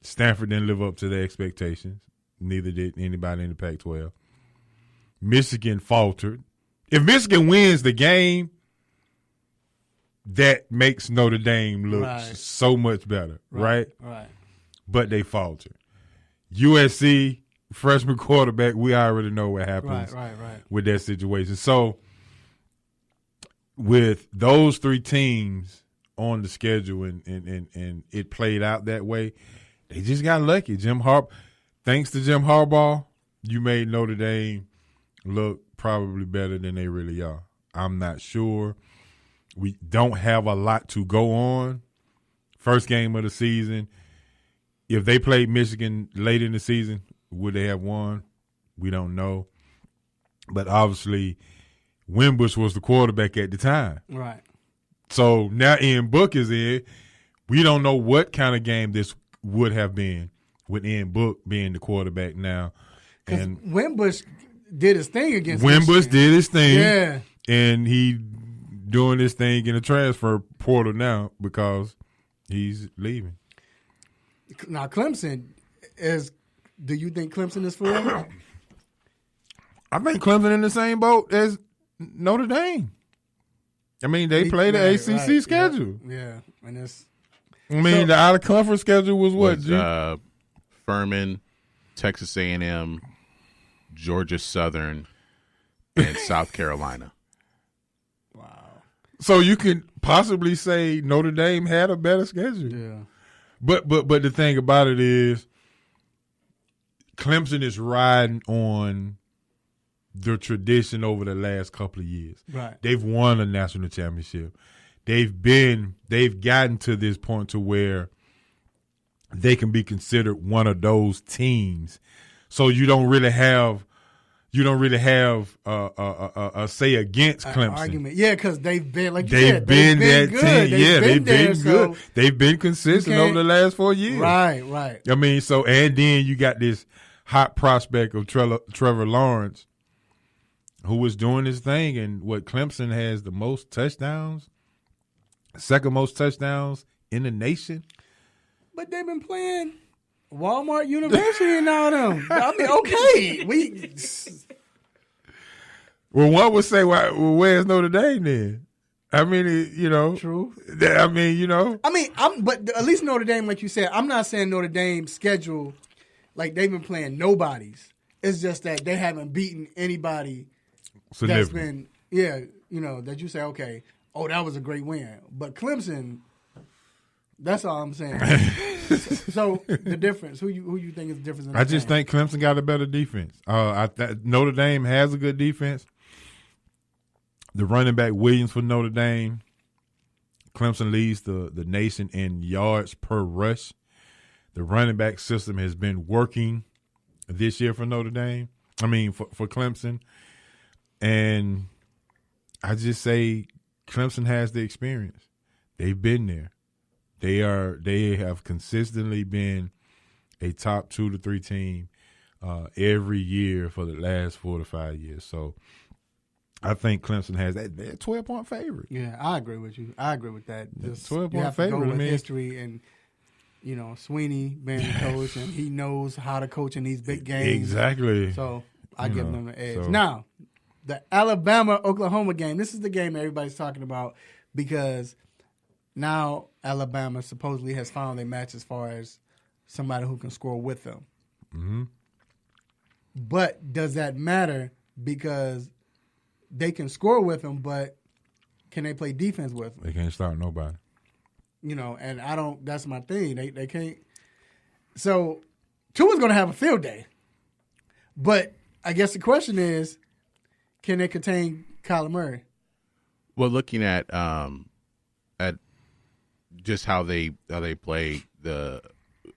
Stanford didn't live up to their expectations. Neither did anybody in the Pac-12. Michigan faltered. If Michigan wins the game, that makes Notre Dame look so much better, right? Right. But they faltered. USC, freshman quarterback, we already know what happens with that situation. So with those 3 teams on the schedule and it played out that way, they just got lucky. Thanks to Jim Harbaugh, you made Notre Dame look probably better than they really are. I'm not sure. We don't have a lot to go on. First game of the season. If they played Michigan late in the season, would they have won? We don't know. But obviously, Wimbush was the quarterback at the time. Right. So now Ian Book is in. We don't know what kind of game this would have been with Ian Book being the quarterback now. And Wimbush did his thing against Wimbush did his thing. Yeah. And he doing his thing in the transfer portal now because he's leaving. Now, Clemson do you think Clemson is for him? I think Clemson in the same boat as Notre Dame. I mean, they play the ACC schedule. Yeah. And it's. The out of conference schedule was what? Furman, Texas A&M, Georgia Southern, and South Carolina. Wow. So you can possibly say Notre Dame had a better schedule. Yeah. But the thing about it is Clemson is riding on the tradition over the last couple of years. Right. They've won a national championship. They've gotten to this point to where they can be considered one of those teams. So you don't really have a say against Clemson. Argument. Yeah, because they've been like you they've said, been that good. Team. They've been good. So they've been consistent over the last 4 years. Right. I mean, and then you got this hot prospect of Trevor Lawrence. who was doing his thing, and what Clemson has the most touchdowns, second most touchdowns in the nation. But they've been playing Walmart University and all them. I mean, okay, Well, one would say, where's Notre Dame then? I mean, True. I mean, but at least Notre Dame, like you said, I'm not saying Notre Dame's schedule, like they've been playing nobodies. It's just that they haven't beaten anybody that's been, that you say, okay, that was a great win. But Clemson, that's all I'm saying. So the difference, who you think is the difference? I just think Clemson got a better defense. Notre Dame has a good defense. The running back Williams for Notre Dame, Clemson leads the nation in yards per rush. The running back system has been working this year for Notre Dame. I mean, for Clemson. And I just say Clemson has the experience. They've been there. They have consistently been a top 2 to 3 team every year for the last 4 to 5 years. So I think Clemson has that. They're a 12-point favorite. Yeah, I agree with you. I agree with that. 12-point favorite. Go with history and Sweeney being the coach, and he knows how to coach in these big games. Exactly. So I give them the edge. Now, the Alabama-Oklahoma game. This is the game everybody's talking about because now Alabama supposedly has found a match as far as somebody who can score with them. Mm-hmm. But does that matter because they can score with them, but can they play defense with them? They can't start nobody. And I don't. That's my thing. They can't. So Tua's going to have a field day, but I guess the question is, can they contain Kyler Murray? Well, looking at just how they play, the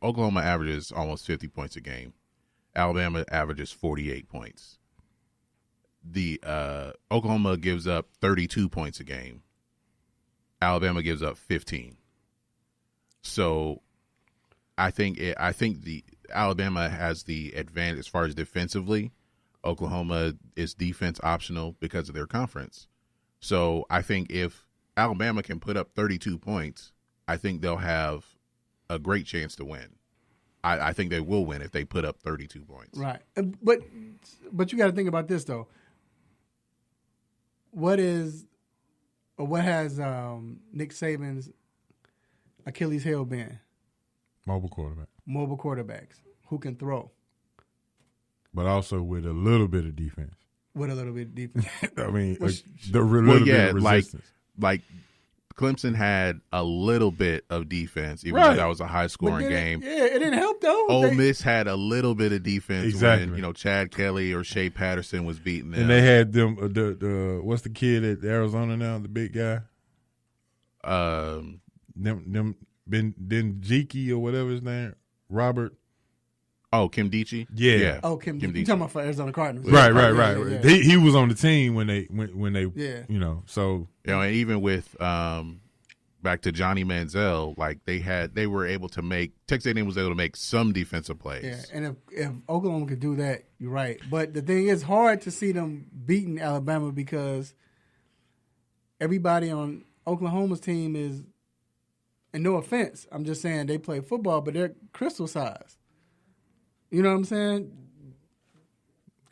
Oklahoma averages almost 50 points a game. Alabama averages 48 points. The Oklahoma gives up 32 points a game. Alabama gives up 15. So I think the Alabama has the advantage as far as defensively. Oklahoma is defense optional because of their conference. So I think if Alabama can put up 32 points, I think they'll have a great chance to win. I think they will win if they put up 32 points. Right. But you got to think about this, though. What has Nick Saban's Achilles heel been? Mobile quarterbacks who can throw. But also with a little bit of defense. I mean, the little bit of resistance. Like Clemson had a little bit of defense, even though that was a high-scoring game. It didn't help, though. Ole Miss had a little bit of defense when Chad Kelly or Shea Patterson was beating them. And they had them. The what's the kid at Arizona now? The big guy. Them Benjiki or whatever his name. Robert. Oh, Kim Dichie? Yeah. Oh, Kim Dichie. You're talking about for Arizona Cardinals. Right. Yeah. He was on the team when they so. And even with back to Johnny Manziel, like they were able to make, Texas A&M was able to make some defensive plays. Yeah, and if Oklahoma could do that, you're right. But the thing is, hard to see them beating Alabama because everybody on Oklahoma's team is, and no offense, I'm just saying they play football, but they're crystal size. You know what I'm saying?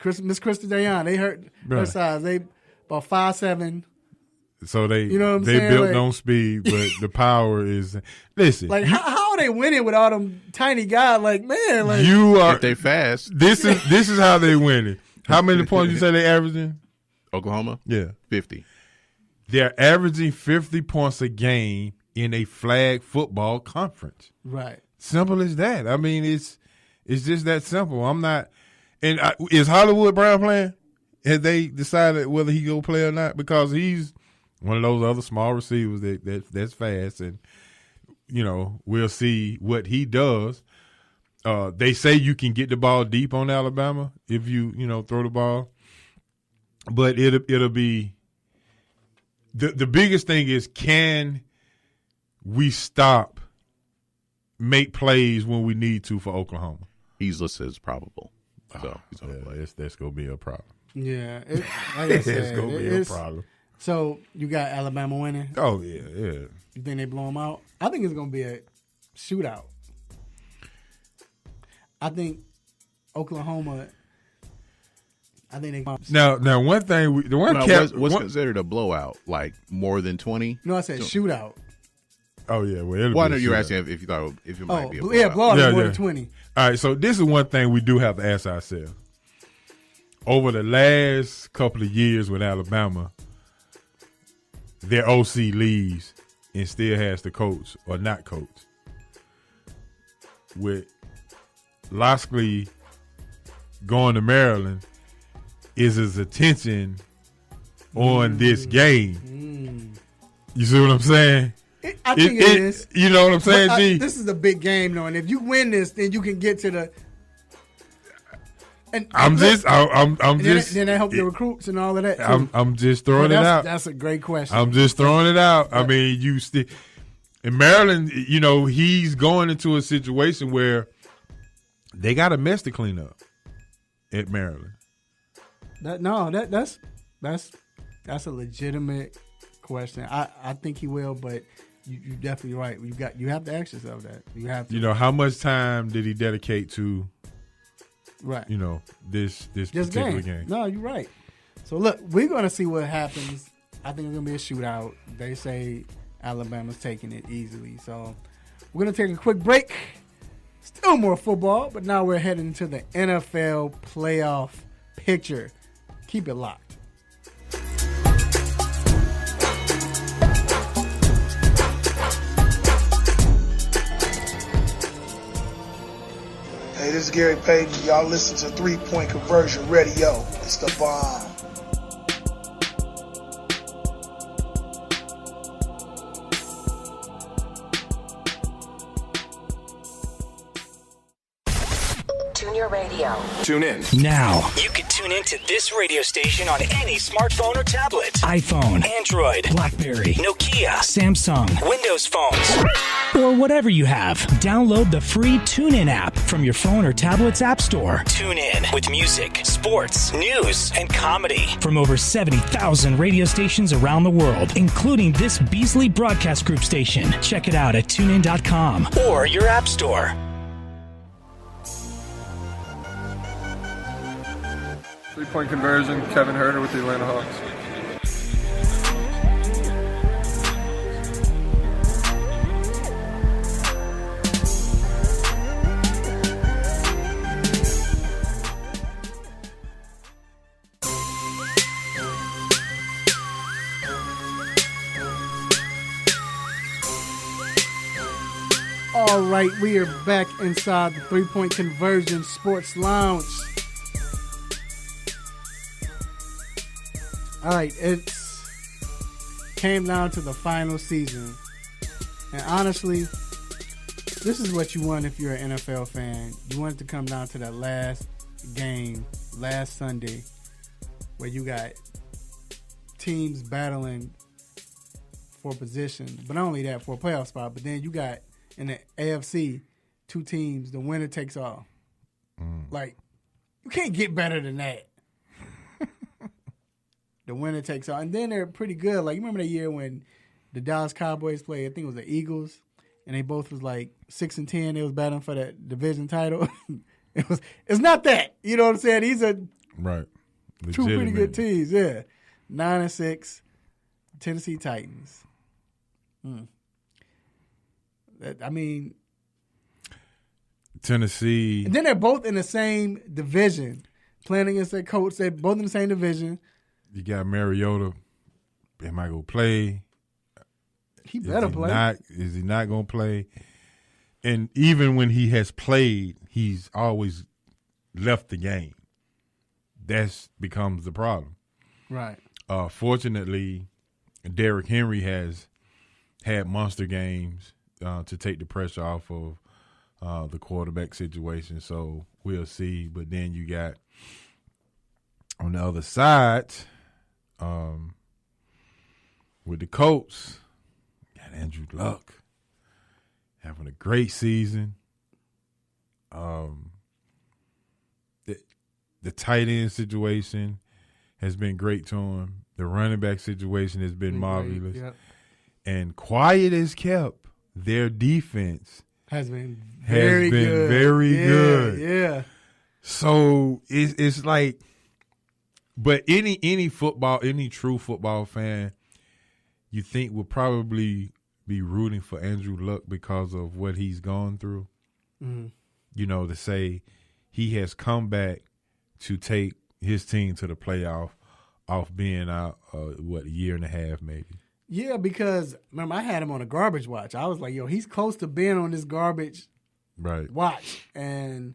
Miss Krista Dayan, they hurt her size. They about 5'7". So they built on speed, but the power is listen. Like how are they winning with all them tiny guys? Like man, like if they fast. This is how they winning. How many points you say they averaging? Oklahoma? Yeah, 50. They're averaging 50 points a game in a flag football conference. Right. Simple as that. I mean, it's just that simple. I'm not. And is Hollywood Brown playing? Have they decided whether he go play or not? Because he's one of those other small receivers that's fast, and we'll see what he does. They say you can get the ball deep on Alabama if you throw the ball, but it'll be the biggest thing is, can we make plays when we need to for Oklahoma? He's listed as probable. So that's going to be a problem. Yeah, like I said, it's gonna be a problem. So you got Alabama winning. Oh yeah. You think they blow them out? I think it's gonna be a shootout. I think Oklahoma. I think they now one thing what's considered a blowout, like more than 20? No, I said shootout. Oh yeah, well I know you were asking if you thought if it might be a blowout. Yeah, blowout is more than 20. All right, so this is one thing we do have to ask ourselves. Over the last couple of years with Alabama, their OC leaves and still has the coach or not coach. With Loskley going to Maryland, is his attention on this game. You see what I'm saying? I think it is. You know what I'm saying, G? This is a big game, though, and if you win this, then you can get to the. And I'm just. Then they help the recruits and all of that. I'm just throwing it out. That's a great question. I'm just throwing it out. I mean, you still in Maryland. You know, he's going into a situation where they got a mess to clean up at Maryland. That's a legitimate question. I think he will, but you're definitely right. You have to ask yourself that. You have to. You know, how much time did he dedicate to? Right. You know, this particular game. No, you're right. So look, we're gonna see what happens. I think it's gonna be a shootout. They say Alabama's taking it easily. So we're gonna take a quick break. Still more football, but now we're heading to the NFL playoff picture. Keep it locked. Hey, this is Gary Payton. Y'all listen to 3 Point Conversion Radio. It's the bomb. Tune your radio. Tune in. Now. You can tune into this radio station on any smartphone or tablet. iPhone, Android, BlackBerry, Nokia, Samsung, Windows phones, or whatever you have. Download the free TuneIn app from your phone or tablet's app store. Tune in with music, sports, news, and comedy from over 70,000 radio stations around the world, including this Beasley Broadcast Group station. Check it out at tunein.com or your app store. 3 Point Conversion, Kevin Herter with the Atlanta Hawks. All right, we are back inside the 3 Point Conversion Sports Lounge. All right, it's came down to the final season. And honestly, this is what you want if you're an NFL fan. You want it to come down to that last game, last Sunday, where you got teams battling for position. But not only that, for a playoff spot, but then you got in the AFC, two teams, the winner takes all. Like, you can't get better than that. The winner takes all. And then they're pretty good. Like, you remember that year when the Dallas Cowboys played, I think it was the Eagles, and they both was like 6-10. They was battling for that division title. It's not that. You know what I'm saying? These are two pretty good teams, yeah. 9-6, Tennessee Titans. I mean, Tennessee. And then they're both in the same division, playing against their coach. They're both in the same division. You got Mariota. Am I going to play? He better play. Is he not going to play? And even when he has played, he's always left the game. That becomes the problem. Right. Fortunately, Derrick Henry has had monster games to take the pressure off of the quarterback situation. So we'll see. But then you got on the other side, with the Colts, got Andrew Luck having a great season. The tight end situation, has been great to him. The running back situation has been marvelous. Yep. And quiet as kept, their defense has been very good. Very good. Yeah. So it's like, but any true football fan, you think would probably be rooting for Andrew Luck because of what he's gone through. Mm-hmm. You know, to say he has come back to take his team to the playoff off being out, a year and a half maybe. Yeah, because remember I had him on a garbage watch. I was like, yo, he's close to being on this garbage watch. And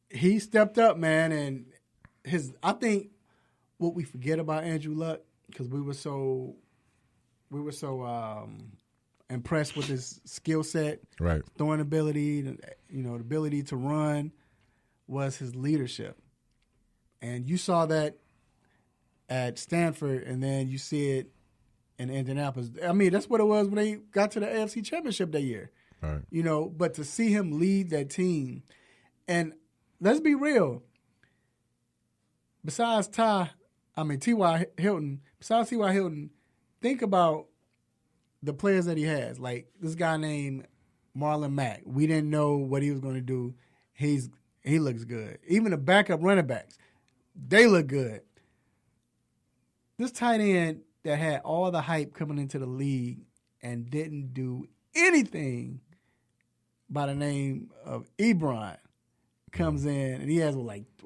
he stepped up, man. And I think what we forget about Andrew Luck, because we were so impressed with his skill set, throwing ability, the ability to run, was his leadership. And you saw that at Stanford, and then you see it in Indianapolis. I mean, that's what it was when they got to the AFC Championship that year. Right. But to see him lead that team, and let's be real, besides T.Y. Hilton, think about the players that he has. Like this guy named Marlon Mack. We didn't know what he was going to do. He looks good. Even the backup running backs, they look good. This tight end that had all the hype coming into the league and didn't do anything by the name of Ebron comes in, and he has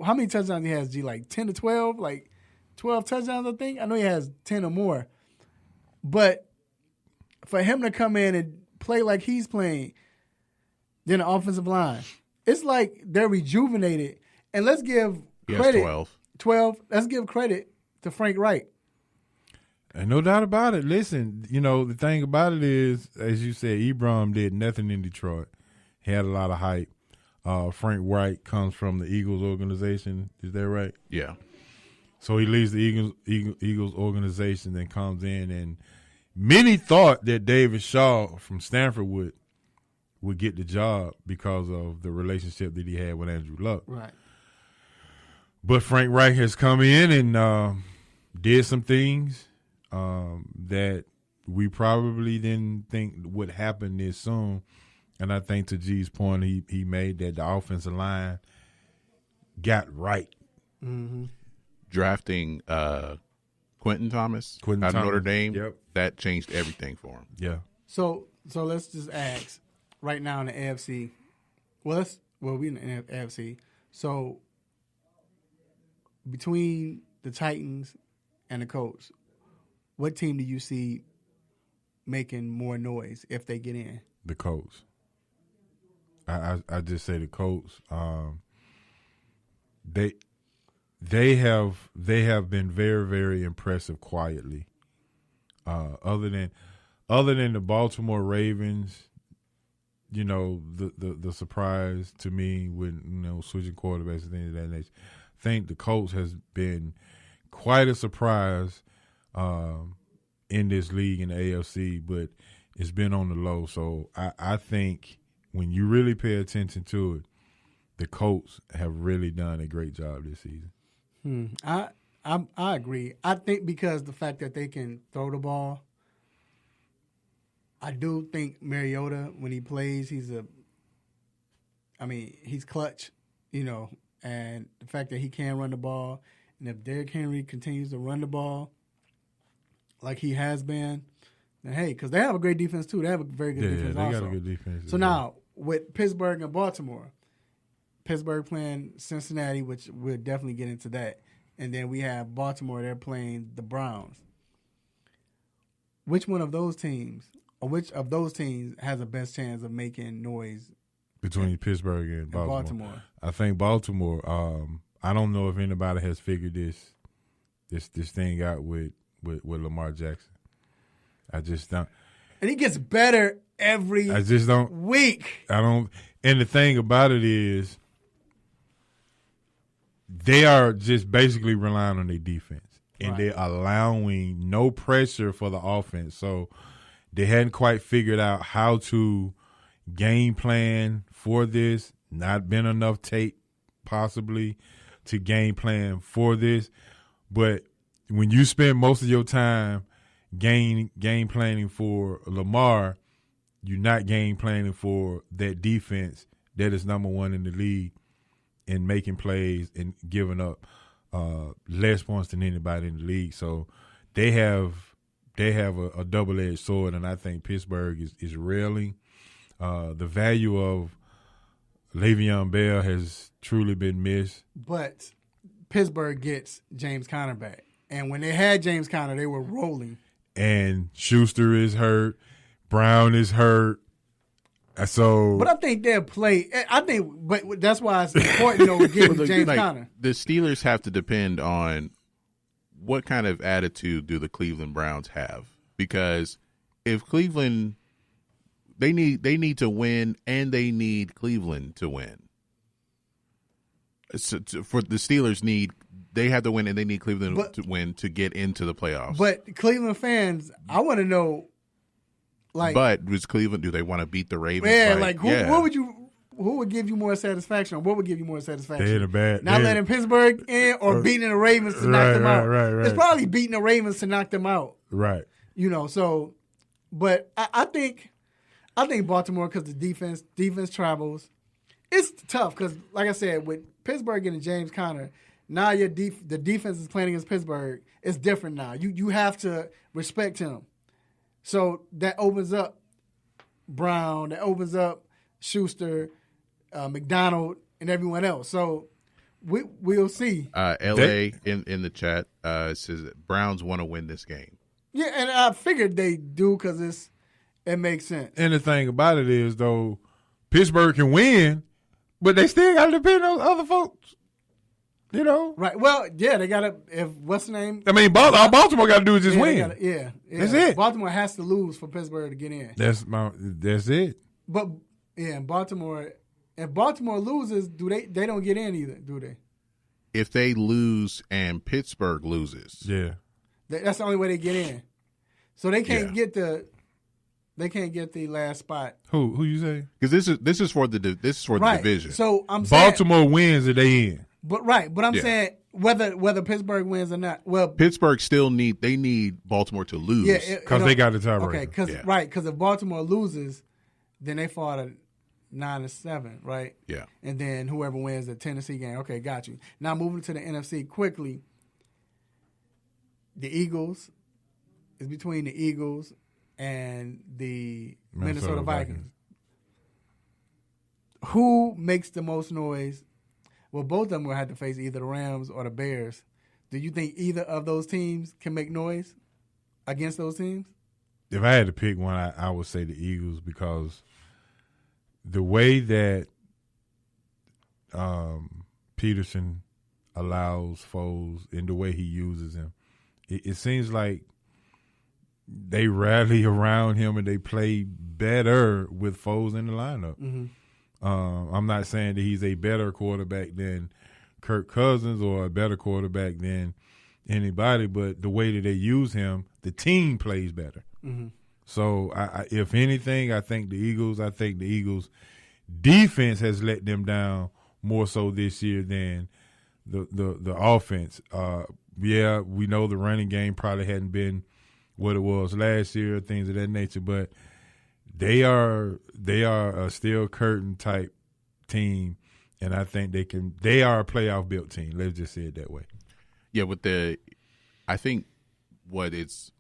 how many touchdowns he has, G? Like 10 to 12? Like 12 touchdowns, I think? I know he has 10 or more. But for him to come in and play like he's playing, then the offensive line, it's like they're rejuvenated. And let's give credit. 12. Let's give credit to Frank Reich. And no doubt about it. Listen, the thing about it is, as you said, Ebron did nothing in Detroit. He had a lot of hype. Frank Reich comes from the Eagles organization. Is that right? Yeah. So he leaves the Eagles organization, then comes in, and many thought that David Shaw from Stanford would get the job because of the relationship that he had with Andrew Luck. Right. But Frank Reich has come in and did some things that we probably didn't think would happen this soon. And I think to G's point, he made that the offensive line got right. Mm-hmm. Drafting Quentin Thomas out of Notre Dame, that changed everything for him. Yeah. So let's just ask right now in the AFC. We in the AFC. So between the Titans and the Colts, what team do you see making more noise if they get in? The Colts. I just say the Colts. They have been very, very impressive quietly. Other than the Baltimore Ravens, the surprise to me with switching quarterbacks and things of that nature. I think the Colts has been quite a surprise in this league in the AFC, but it's been on the low. So I think when you really pay attention to it, the Colts have really done a great job this season. I agree. I think because the fact that they can throw the ball, I do think Mariota, when he plays, he's clutch, and the fact that he can run the ball, and if Derrick Henry continues to run the ball like he has been, then hey, because they have a great defense too. They have a very good defense also. Yeah, they got a good defense. So now, with Pittsburgh and Baltimore, Pittsburgh playing Cincinnati, which we'll definitely get into that. And then we have Baltimore, they're playing the Browns. Which one of those teams, or which of those teams has the best chance of making noise? Between Pittsburgh and Baltimore. I think Baltimore, I don't know if anybody has figured this thing out with Lamar Jackson. I just don't. And he gets better every week. I don't. And the thing about it is, they are just basically relying on their defense, and they're allowing no pressure for the offense. So they hadn't quite figured out how to game plan for this. Not been enough tape, possibly, to game plan for this. But when you spend most of your time game planning for Lamar, you're not game planning for that defense that is number one in the league in making plays and giving up less points than anybody in the league. So they have a double-edged sword, and I think Pittsburgh is railing. The value of Le'Veon Bell has truly been missed. But Pittsburgh gets James Conner back. And when they had James Conner, they were rolling. And Schuster is hurt. Brown is hurt. So, but I think they'll play. But that's why it's important, though, getting James Conner. The Steelers have to depend on what kind of attitude do the Cleveland Browns have, because if Cleveland, they need to win, and they need Cleveland to win. So for the Steelers they have to win, and they need Cleveland to win to get into the playoffs. But Cleveland fans, I want to know. But was Cleveland? Do they want to beat the Ravens? Yeah, who would give you more satisfaction? Or what would give you more satisfaction? Not letting Pittsburgh in, or beating the Ravens to knock them out. Right. It's probably beating the Ravens to knock them out. Right. So, but I think Baltimore, because the defense travels. It's tough because, like I said, with Pittsburgh getting James Conner, now the defense is playing against Pittsburgh. It's different now. You have to respect him. So that opens up Brown, that opens up Schuster, McDonald, and everyone else. So we'll see. LA in the chat says that Browns want to win this game. Yeah, and I figured they do because it makes sense. And the thing about it is, though, Pittsburgh can win, but they still got to depend on other folks. You know? Right. Well, yeah, they got to, what's the name? I mean, all Baltimore got to do is just win. Yeah. That's it. Baltimore has to lose for Pittsburgh to get in. That's it. But, yeah, if Baltimore loses, they don't get in either, do they? If they lose and Pittsburgh loses. Yeah. That's the only way they get in. So they can't get the last spot. Who you say? Because this is for the division. So I'm saying Baltimore wins and they in. But I'm saying whether Pittsburgh wins or not. Well, Pittsburgh still need Baltimore to lose because they got the tiebreaker. Okay, because if Baltimore loses, then they fall to 9-7, right? Yeah, and then whoever wins the Tennessee game. Okay, got you. Now moving to the NFC quickly. The Eagles is between the Eagles and the Minnesota Vikings. Who makes the most noise? Well, both of them will have to face either the Rams or the Bears. Do you think either of those teams can make noise against those teams? If I had to pick one, I would say the Eagles, because the way that Peterson allows Foles and the way he uses him, it seems like they rally around him and they play better with Foles in the lineup. Mm-hmm. I'm not saying that he's a better quarterback than Kirk Cousins or a better quarterback than anybody, but the way that they use him, the team plays better. Mm-hmm. So, if anything, I think the Eagles defense has let them down more so this year than the offense. Yeah, we know the running game probably hadn't been what it was last year, things of that nature, but they are a steel curtain type team, and I think they are a playoff built team. Let's just say it that way. Yeah, I think what's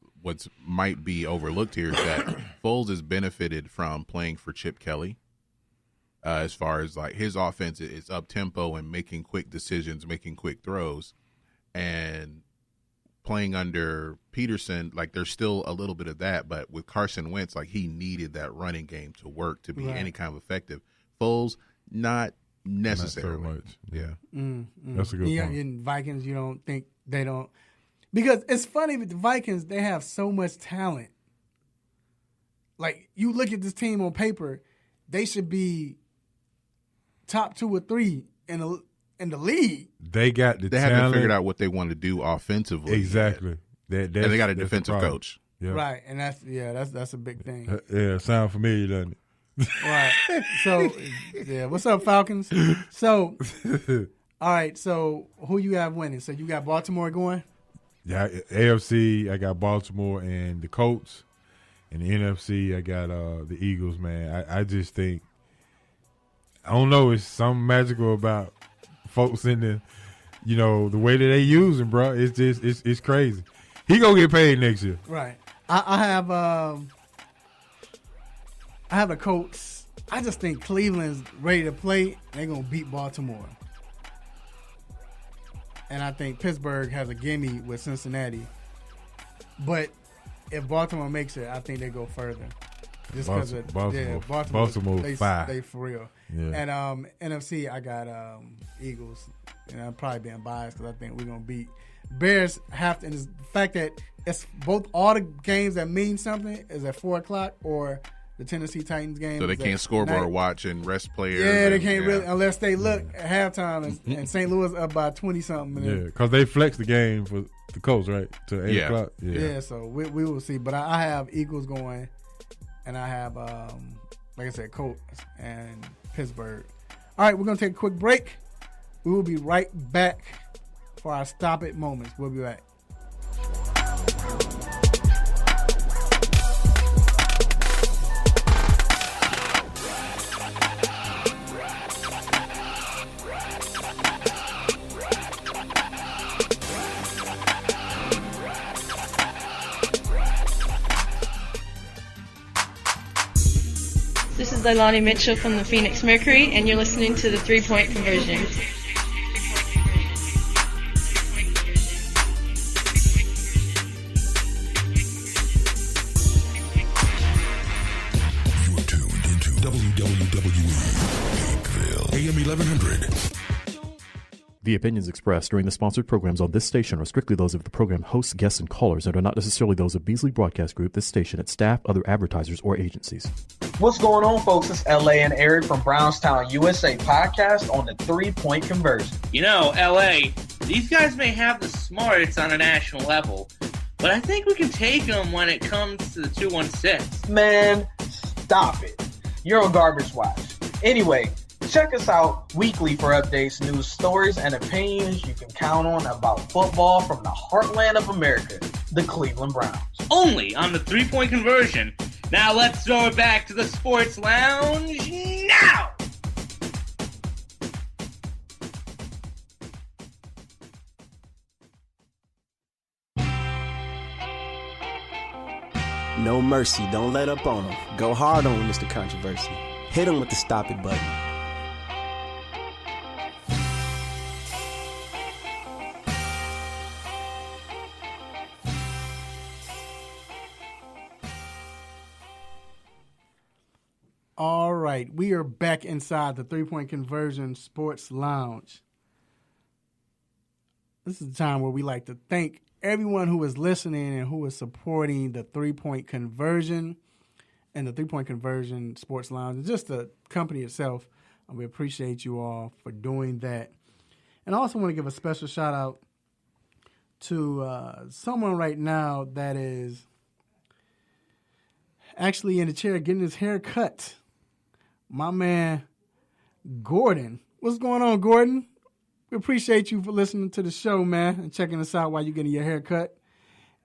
might be overlooked here is that Foles has benefited from playing for Chip Kelly. As far as like his offense is up tempo and making quick decisions, making quick throws, and playing under Peterson, like there's still a little bit of that, but with Carson Wentz, like he needed that running game to work to be any kind of effective. Foles, not necessarily. Not so much. Yeah. Mm-hmm. That's a good point. In Vikings, you don't think they don't, because it's funny with the Vikings, they have so much talent. Like you look at this team on paper, they should be top 2 or 3 in the league. They got the They talent. haven't figured out what they want to do offensively. Exactly. And they got a defensive coach. Yep. Right, and that's a big thing. Yeah, sound familiar, doesn't it? Right. So, what's up, Falcons? So, All right, so who you have winning? So you got Baltimore going? Yeah, AFC, I got Baltimore and the Colts. And the NFC, I got the Eagles, man. I just think, I don't know, it's something magical about folks in the, the way that they use him, bro. It's just, it's crazy. He gonna get paid next year. Right. I have the Colts. I just think Cleveland's ready to play. They're gonna beat Baltimore. And I think Pittsburgh has a gimme with Cincinnati. But if Baltimore makes it, I think they go further. Just because of Baltimore they for real. Yeah. And NFC, I got Eagles. And I'm probably being biased because I think we're gonna beat Bears. Have to, and the fact that it's both all the games that mean something is at 4:00 or the Tennessee Titans game. So they can't scoreboard watch and rest players. Yeah, they can't really unless they look at halftime and St. Louis up by 20-something. Yeah, because they flex the game for the Colts, right, to 8 o'clock. Yeah, so we will see. But I have Eagles going, and I have, like I said, Colts and Pittsburgh. All right, we're going to take a quick break. We will be right back for our Stop It moments. We'll be back. This is Leilani Mitchell from the Phoenix Mercury, and you're listening to the 3-Point Conversion. You are tuned into WWE AM 1100. The opinions expressed during the sponsored programs on this station are strictly those of the program hosts, guests, and callers and are not necessarily those of Beasley Broadcast Group, this station, its staff, other advertisers, or agencies. What's going on, folks? It's LA and Eric from Brownstown, USA podcast on the 3-Point Conversion. You know, LA, these guys may have the smarts on a national level, but I think we can take them when it comes to the 216. Man, stop it. You're on Garbage Watch. Anyway, check us out weekly for updates, news, stories, and opinions you can count on about football from the heartland of America, the Cleveland Browns. Only on the 3-Point Conversion. Now let's throw it back to the Sports Lounge now! No mercy. Don't let up on him. Go hard on him, Mr. Controversy. Hit him with the stop it button. All right, we are back inside the 3-Point Conversion Sports Lounge. This is the time where we like to thank everyone who is listening and who is supporting the 3-Point Conversion and the 3-Point Conversion Sports Lounge and just the company itself. We appreciate you all for doing that. And I also want to give a special shout out to someone right now that is actually in the chair getting his hair cut. My man, Gordon. What's going on, Gordon? We appreciate you for listening to the show, man, and checking us out while you're getting your hair cut.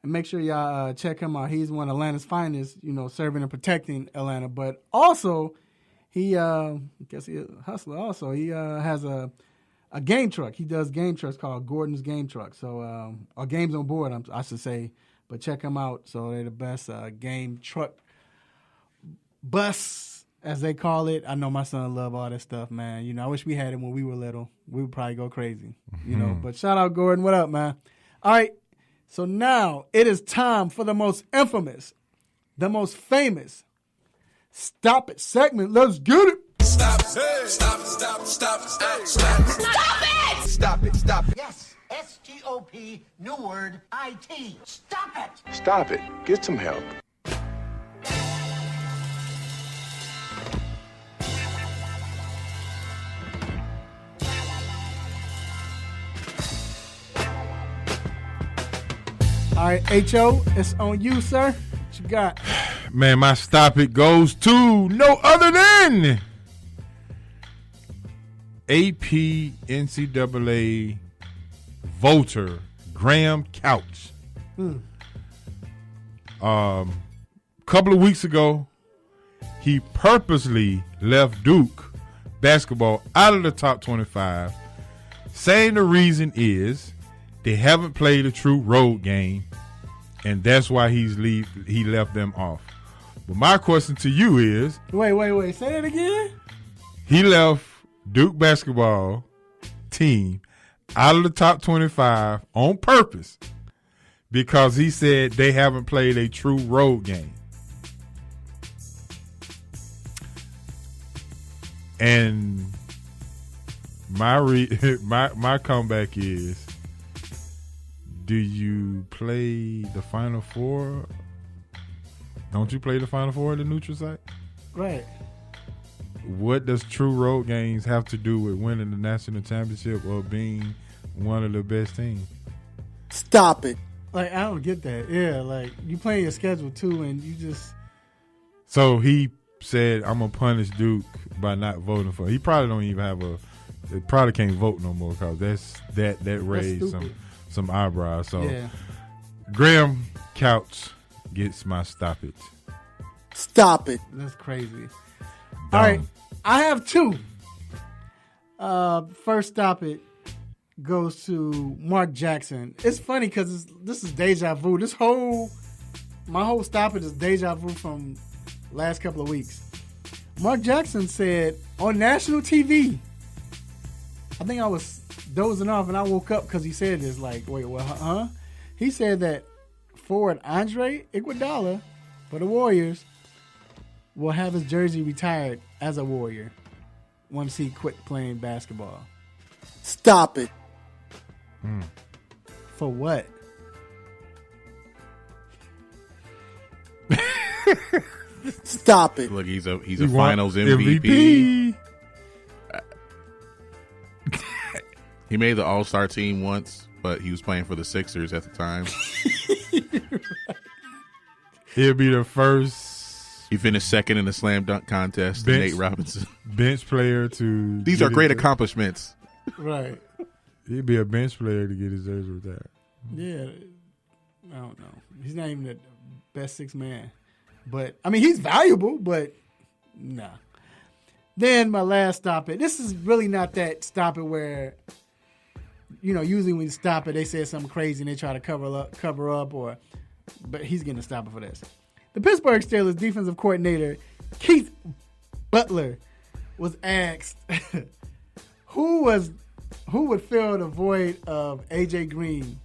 And make sure y'all check him out. He's one of Atlanta's finest, serving and protecting Atlanta. But also, he, I guess he's a hustler also. He has a game truck. He does game trucks called Gordon's Game Truck. So, or Games on Board, I should say. But check him out. So they're the best game truck bus, as they call it. I know my son love all that stuff, man. I wish we had it when we were little. We would probably go crazy, But shout out, Gordon. What up, man? All right. So now it is time for the most infamous, the most famous Stop It segment. Let's get it. Stop it. Stop it. Stop it. Stop it. Stop it. Stop it. Stop it. Stop it. Yes. S-T-O-P, new word, I-T. Stop it. Stop it. Get some help. All right, H.O., it's on you, sir. What you got? Man, my stop it goes to no other than AP NCAA voter Graham Couch. Couple of weeks ago, he purposely left Duke basketball out of the top 25, saying the reason is they haven't played a true road game, and that's why he left them off. But my question to you is... Wait. Say that again? He left Duke basketball team out of the top 25 on purpose because he said they haven't played a true road game. And my comeback is, do you play the Final Four? Don't you play the Final Four at the neutral site? Right. What does true road games have to do with winning the national championship or being one of the best teams? Stop it. Like, I don't get that. Yeah, like, you play your schedule too, and you just... So he said, I'm going to punish Duke by not voting for it. He probably don't even have they probably can't vote no more because that raised some eyebrows. So yeah. Graham Couch gets my stop it. Stop it. That's crazy. Dumb. All right, I have two. First stop it goes to Mark Jackson. It's funny because this is deja vu. My whole stop it is deja vu from last couple of weeks. Mark Jackson said on national TV, I think I was dozing off and I woke up because he said this, like, wait, what, huh? He said that forward Andre Iguodala for the Warriors will have his jersey retired as a Warrior once he quit playing basketball. Stop it. For what? Stop it. Look, he's a finals MVP. He made the All-Star team once, but he was playing for the Sixers at the time. He'll be the first. He finished second in the slam dunk contest to Nate Robinson. Bench player to. These are great accomplishments. Right. He'd be a bench player to get his jersey retired. Yeah. I don't know. He's not even the best sixth man. But, I mean, he's valuable, but nah. Then my last stop it. This is really not that stop it where, you know, usually when you stop it, they say something crazy and they try to cover up but he's getting a stop it for this. The Pittsburgh Steelers defensive coordinator, Keith Butler, was asked who would fill the void of A.J. Green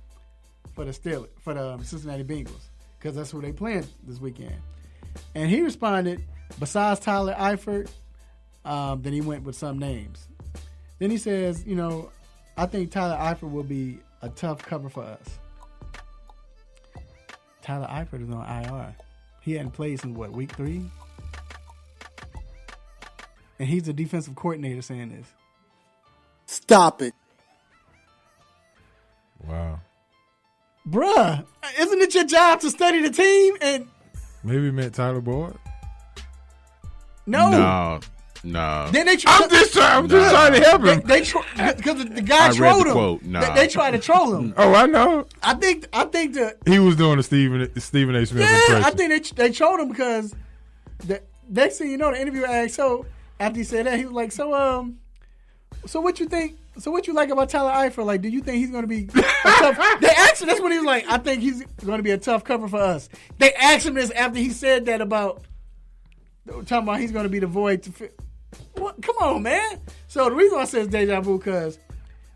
for the Cincinnati Bengals, because that's who they playing this weekend. And he responded, besides Tyler Eifert, then he went with some names. Then he says, you know, I think Tyler Eifert will be a tough cover for us. Tyler Eifert is on IR. He hadn't played since, week 3? And he's the defensive coordinator saying this. Stop it. Wow. Bruh, isn't it your job to study the team? And maybe meant Tyler Boyd? No. Then they I'm just trying to help him. Because the guy trolled him. Quote. No. They tried to troll him. Oh, I know. I think he was doing the Stephen A. Smith impression. I think they trolled him because the next thing you know, the interviewer asked, so after he said that, he was like, so what you think? So what you like about Tyler Eifert? Like, do you think he's going to be a tough? They asked him. That's when he was like, I think he's going to be a tough cover for us. They asked him this after he said that about talking about he's going to be the void to fit. What? Come on, man. So the reason I said it's deja vu because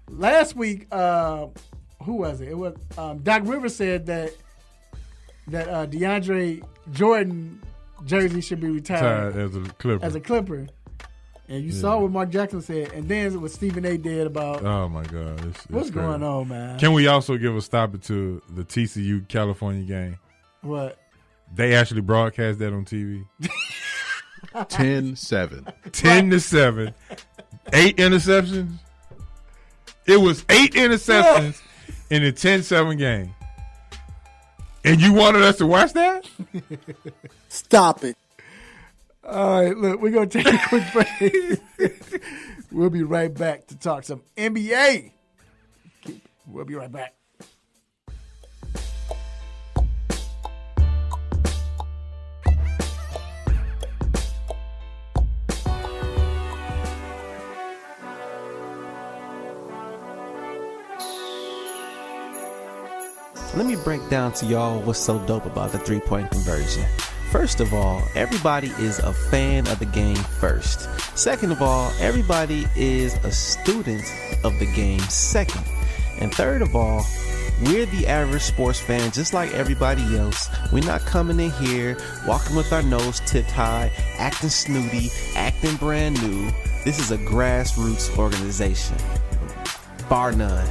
last week, who was it? It was Doc Rivers said that DeAndre Jordan jersey should be retired as a Clipper. And you saw what Mark Jackson said, and then what Stephen A. did about. Oh my God, what's going on, man? Can we also give a stop it to the TCU California game? What? They actually broadcast that on TV. 10-7. 10-7. 8 interceptions. It was 8 interceptions in a 10-7 game. And you wanted us to watch that? Stop it. All right, look, we're going to take a quick break. We'll be right back to talk some NBA. We'll be right back. Let me break down to y'all what's so dope about the three-point conversion. First of all, everybody is a fan of the game first. Second of all, everybody is a student of the game second. And third of all, we're the average sports fan just like everybody else. We're not coming in here, walking with our nose tipped high, acting snooty, acting brand new. This is a grassroots organization. Bar none.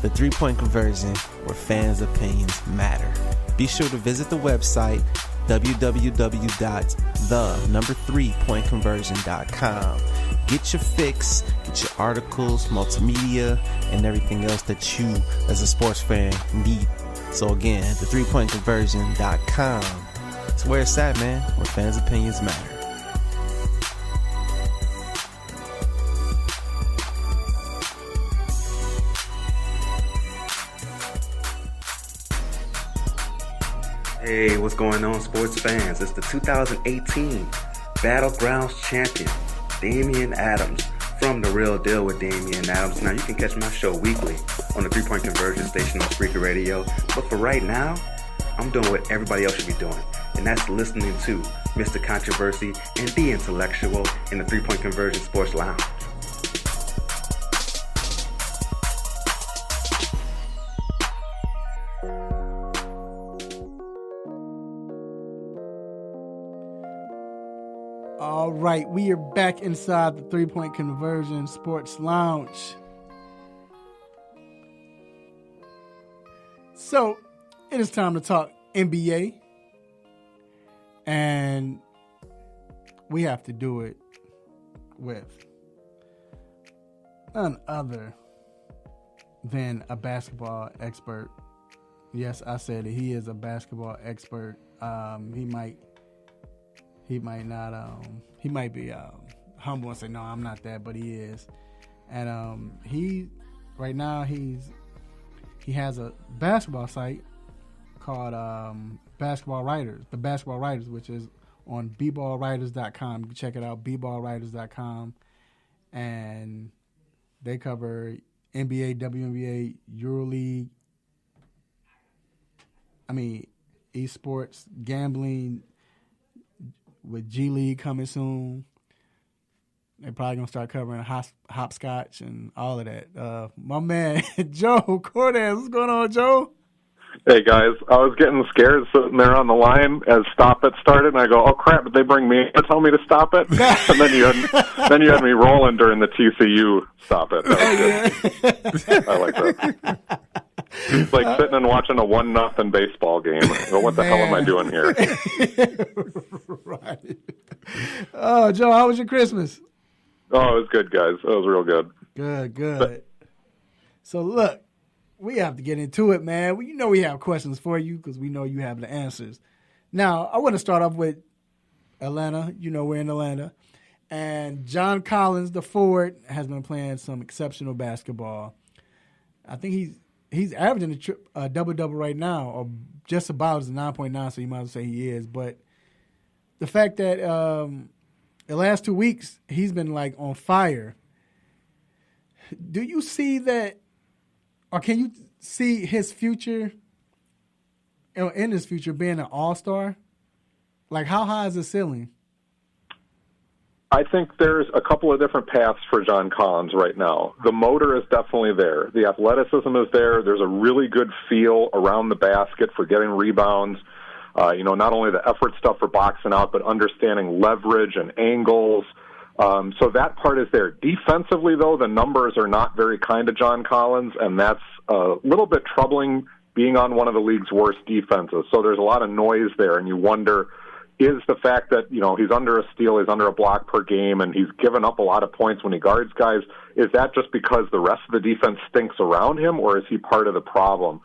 The three-point conversion, where fans' opinions matter. Be sure to visit the website www.the3pointconversion.com. Get your fix, get your articles, multimedia, and everything else that you, as a sports fan, need. So again, the3pointconversion.com. It's where it's at, man, where fans' opinions matter. Hey, what's going on, sports fans? It's the 2018 Battlegrounds champion, Damian Adams, from The Real Deal with Damian Adams. Now, you can catch my show weekly on the 3-Point Conversion station on Spreaker Radio. But for right now, I'm doing what everybody else should be doing, and that's listening to Mr. Controversy and The Intellectual in the 3-Point Conversion Sports Lounge. All right, we are back inside the 3-Point Conversion Sports Lounge. So, it is time to talk NBA. And we have to do it with none other than a basketball expert. Yes, I said it. He is a basketball expert. He might not. He might be humble and say, "No, I'm not that," but he is. And he right now he has a basketball site called Basketball Writers, the Basketball Writers, which is on bballwriters.com. You can check it out, bballwriters.com, and they cover NBA, WNBA, EuroLeague. Esports, gambling. With G League coming soon, they're probably gonna start covering hopscotch and all of that. My man Joe Cordes, what's going on, Joe? Hey guys, I was getting scared sitting there on the line as Stop It started, and I go, "Oh crap!" Did they bring me to tell me to stop it? And then you had me rolling during the TCU Stop It. That was good. I like that. It's like sitting and watching a 1-0 baseball game. Well, what the hell am I doing here? Right. Oh, Joe, how was your Christmas? Oh, it was good, guys. It was real good. Good. So, look, we have to get into it, man. You know we have questions for you because we know you have the answers. Now, I want to start off with Atlanta. You know we're in Atlanta. And John Collins, the forward, has been playing some exceptional basketball. I think he's averaging a double-double right now, or just about as 9.9, so you might as well say he is. But the fact that the last 2 weeks he's been, like, on fire, do you see that, or can you see his future, in his future, being an all-star? Like, how high is the ceiling? I think there's a couple of different paths for John Collins right now. The motor is definitely there. The athleticism is there. There's a really good feel around the basket for getting rebounds. Not only the effort stuff for boxing out, but understanding leverage and angles. So that part is there. Defensively, though, the numbers are not very kind to John Collins, and that's a little bit troubling being on one of the league's worst defenses. So there's a lot of noise there, and you wonder, is the fact that, he's under a steal, he's under a block per game, and he's given up a lot of points when he guards guys, is that just because the rest of the defense stinks around him, or is he part of the problem?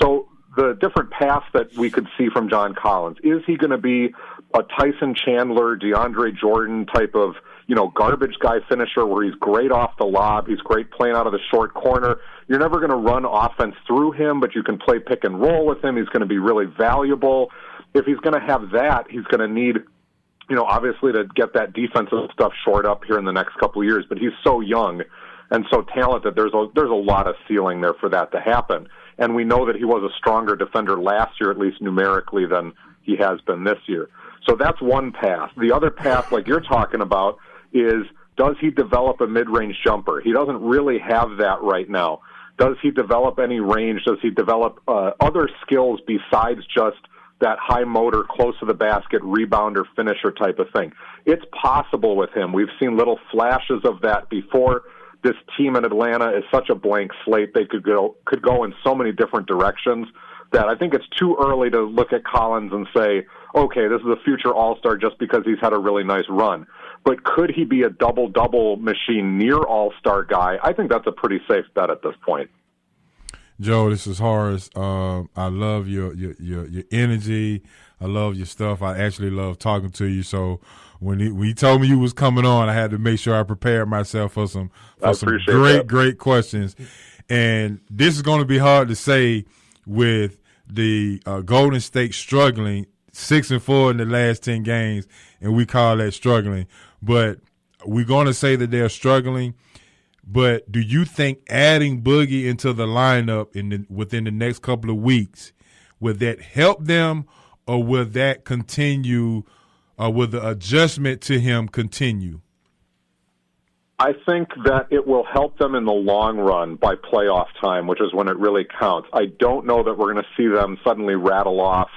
So the different paths that we could see from John Collins, is he going to be a Tyson Chandler, DeAndre Jordan type of, garbage guy finisher where he's great off the lob, he's great playing out of the short corner. You're never going to run offense through him, but you can play pick and roll with him. He's going to be really valuable. If he's going to have that, he's going to need, obviously to get that defensive stuff shored up here in the next couple of years. But he's so young and so talented. There's a lot of ceiling there for that to happen. And we know that he was a stronger defender last year, at least numerically, than he has been this year. So that's one path. The other path, like you're talking about, is does he develop a mid-range jumper? He doesn't really have that right now. Does he develop any range? Does he develop other skills besides just that high motor, close to the basket, rebounder, finisher type of thing? It's possible with him. We've seen little flashes of that before. This team in Atlanta is such a blank slate. They could go in so many different directions that I think it's too early to look at Collins and say, okay, this is a future all-star just because he's had a really nice run. But could he be a double-double machine, near all-star guy? I think that's a pretty safe bet at this point. Joe, this is Horace. I love your energy. I love your stuff. I actually love talking to you. So when he told me you was coming on, I had to make sure I prepared myself for some great questions. And this is going to be hard to say with the Golden State struggling 6-4 in the last 10 games, and we call that struggling. But we're going to say that they're struggling. But do you think adding Boogie into the lineup within the next couple of weeks, would that help them, or will that continue, or will the adjustment to him continue? I think that it will help them in the long run by playoff time, which is when it really counts. I don't know that we're going to see them suddenly rattle off,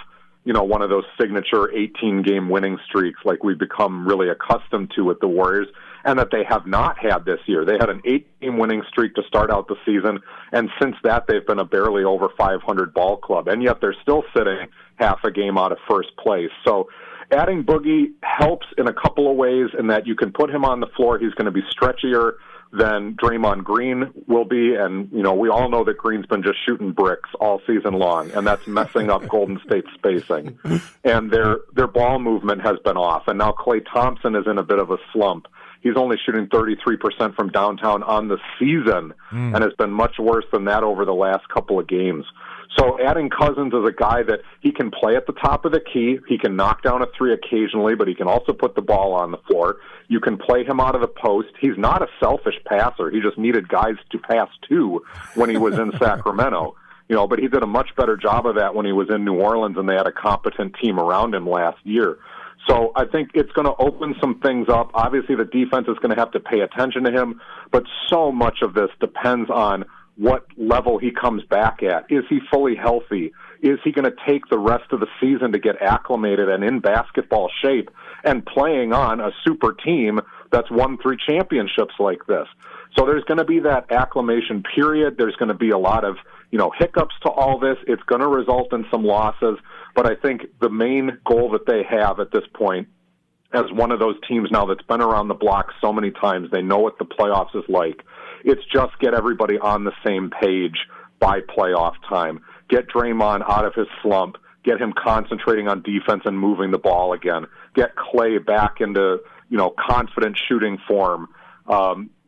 one of those signature 18-game winning streaks like we've become really accustomed to with the Warriors, and that they have not had this year. They had an 8-game winning streak to start out the season, and since that they've been a barely over 500 ball club, and yet they're still sitting half a game out of first place. So adding Boogie helps in a couple of ways in that you can put him on the floor. He's going to be stretchier than Draymond Green will be, and we all know that Green's been just shooting bricks all season long, and that's messing up Golden State's spacing. And their ball movement has been off, and now Klay Thompson is in a bit of a slump. He's only shooting 33% from downtown on the season, and has been much worse than that over the last couple of games. So adding Cousins as a guy that he can play at the top of the key, he can knock down a three occasionally, but he can also put the ball on the floor. You can play him out of the post. He's not a selfish passer. He just needed guys to pass to when he was in Sacramento. But he did a much better job of that when he was in New Orleans, and they had a competent team around him last year. So I think it's going to open some things up. Obviously, the defense is going to have to pay attention to him, but so much of this depends on what level he comes back at. Is he fully healthy? Is he going to take the rest of the season to get acclimated and in basketball shape and playing on a super team that's won 3 championships like this? So there's going to be that acclimation period. There's going to be a lot of, hiccups to all this. It's going to result in some losses. But I think the main goal that they have at this point, as one of those teams now that's been around the block so many times, they know what the playoffs is like. It's just get everybody on the same page by playoff time. Get Draymond out of his slump. Get him concentrating on defense and moving the ball again. Get Klay back into, confident shooting form.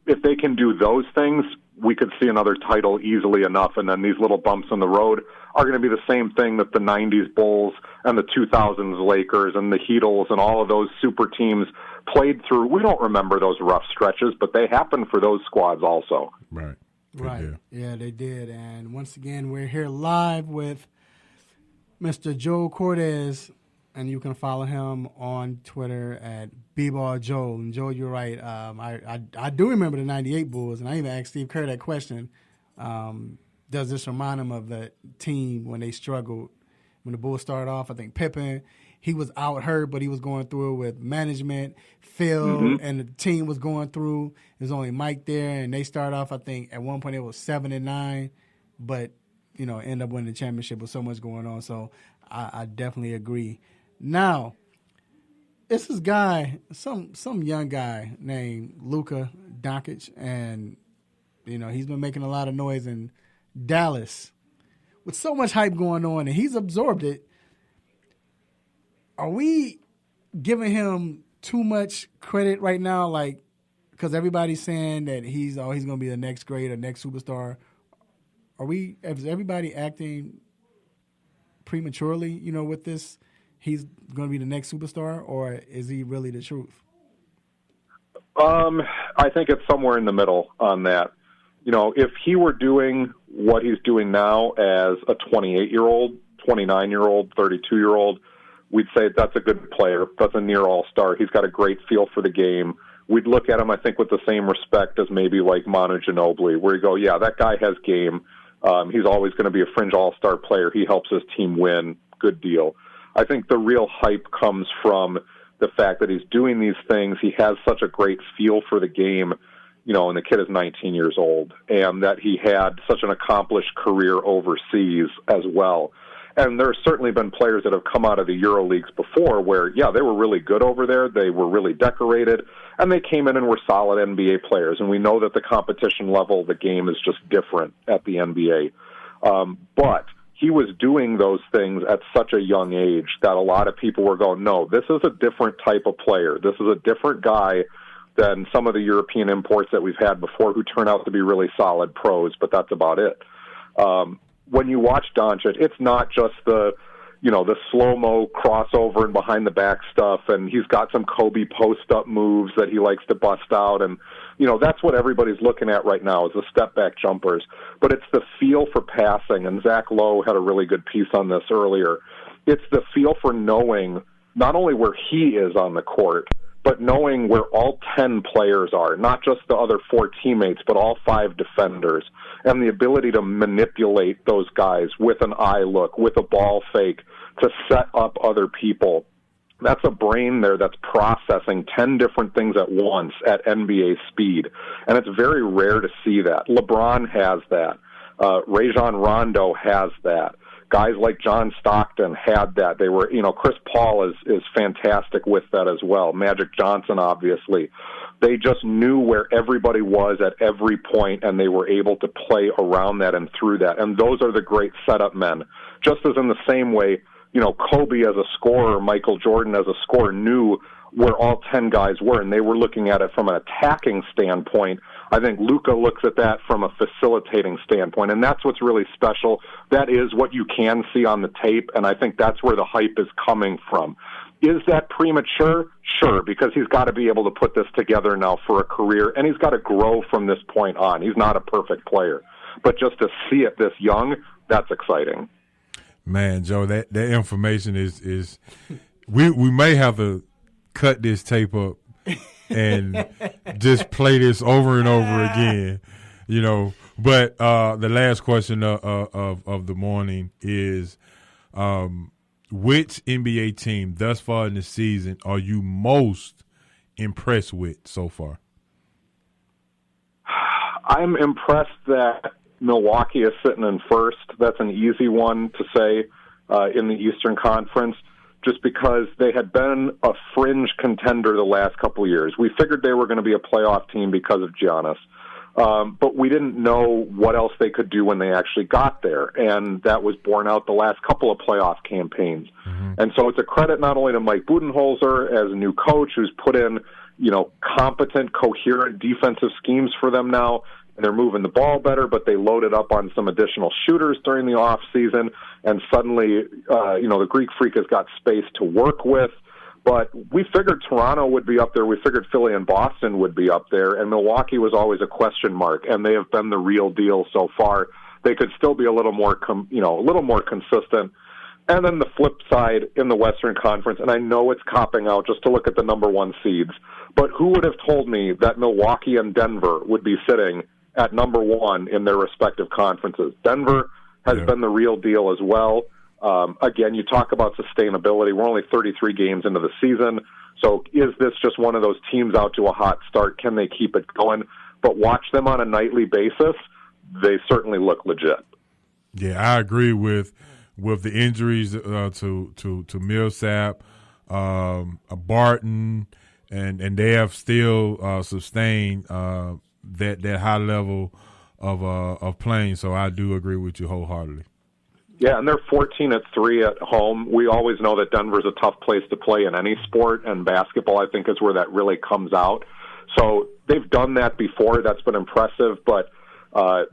If they can do those things, we could see another title easily enough, and then these little bumps in the road are going to be the same thing that the 90s Bulls and the 2000s Lakers and the Heatles and all of those super teams played through. We don't remember those rough stretches, but they happened for those squads also. Right. Right. Yeah, they did. And once again, we're here live with Mr. Joe Cortez, and you can follow him on Twitter at @BBallJoe. And Joe, you're right. I do remember the 98 Bulls, and I even asked Steve Kerr that question. Does this remind him of the team when they struggled? When the Bulls started off, I think Pippen, he was out hurt, but he was going through with management. Phil and the team was going through. There's only Mike there, and they started off, I think, at one point it was 7-9, but, end up winning the championship with so much going on. So I definitely agree. Now, it's this guy, some young guy named Luka Doncic, and, he's been making a lot of noise in Dallas with so much hype going on, and he's absorbed it. Are we giving him too much credit right now? Like, because everybody's saying that he's going to be the next great or next superstar. Is everybody acting prematurely, with this? He's going to be the next superstar, or is he really the truth? I think it's somewhere in the middle on that. If he were doing what he's doing now as a 28-year-old, 29-year-old, 32-year-old, we'd say that's a good player. That's a near all-star. He's got a great feel for the game. We'd look at him, I think, with the same respect as maybe like Manu Ginobili, where you go, yeah, that guy has game. He's always going to be a fringe all-star player. He helps his team win. Good deal. I think the real hype comes from the fact that he's doing these things. He has such a great feel for the game, and the kid is 19 years old, and that he had such an accomplished career overseas as well. And there's certainly been players that have come out of the Euro Leagues before where, yeah, they were really good over there. They were really decorated, and they came in and were solid NBA players. And we know that the competition level of the game is just different at the NBA. But he was doing those things at such a young age that a lot of people were going, no, this is a different type of player. This is a different guy than some of the European imports that we've had before who turn out to be really solid pros, but that's about it. When you watch Doncic, it's not just the slow-mo crossover and behind-the-back stuff, and he's got some Kobe post-up moves that he likes to bust out, and, that's what everybody's looking at right now is the step-back jumpers. But it's the feel for passing, and Zach Lowe had a really good piece on this earlier. It's the feel for knowing not only where he is on the court, but knowing where all 10 players are, not just the other 4 teammates, but all 5 defenders, and the ability to manipulate those guys with an eye look, with a ball fake, to set up other people. That's a brain there that's processing 10 different things at once at NBA speed, and it's very rare to see that. LeBron has that. Rajon Rondo has that. Guys like John Stockton had that. They were, Chris Paul is fantastic with that as well. Magic Johnson, obviously. They just knew where everybody was at every point, and they were able to play around that and through that. And those are the great setup men. Just as in the same way, Kobe as a scorer, Michael Jordan as a scorer knew where all 10 guys were, and they were looking at it from an attacking standpoint. I think Luka looks at that from a facilitating standpoint, and that's what's really special. That is what you can see on the tape, and I think that's where the hype is coming from. Is that premature? Sure, because he's got to be able to put this together now for a career, and he's got to grow from this point on. He's not a perfect player. But just to see it this young, that's exciting. Man, Joe, that information is we may have to cut this tape up and just play this over and over again, But the last question of the morning is, which NBA team thus far in the season are you most impressed with so far? I'm impressed that Milwaukee is sitting in first. That's an easy one to say in the Eastern Conference, just because they had been a fringe contender the last couple of years. We figured they were going to be a playoff team because of Giannis. But we didn't know what else they could do when they actually got there, and that was borne out the last couple of playoff campaigns. Mm-hmm. And so it's a credit not only to Mike Budenholzer as a new coach who's put in, competent, coherent defensive schemes for them now, and they're moving the ball better, but they loaded up on some additional shooters during the offseason, and suddenly, the Greek Freak has got space to work with. But we figured Toronto would be up there. We figured Philly and Boston would be up there, and Milwaukee was always a question mark, and they have been the real deal so far. They could still be a little more, a little more consistent. And then the flip side in the Western Conference, and I know it's copping out just to look at the number 1 seeds, but who would have told me that Milwaukee and Denver would be sitting at number 1 in their respective conferences? Denver has been the real deal as well. Again, you talk about sustainability. We're only 33 games into the season. So is this just one of those teams out to a hot start? Can they keep it going? But watch them on a nightly basis. They certainly look legit. Yeah, I agree with the injuries to Millsap, Barton, and they have still sustained that high level of playing. So I do agree with you wholeheartedly. Yeah, and they're 14-3 at home. We always know that Denver's a tough place to play in any sport, and basketball, I think, is where that really comes out. So they've done that before. That's been impressive, but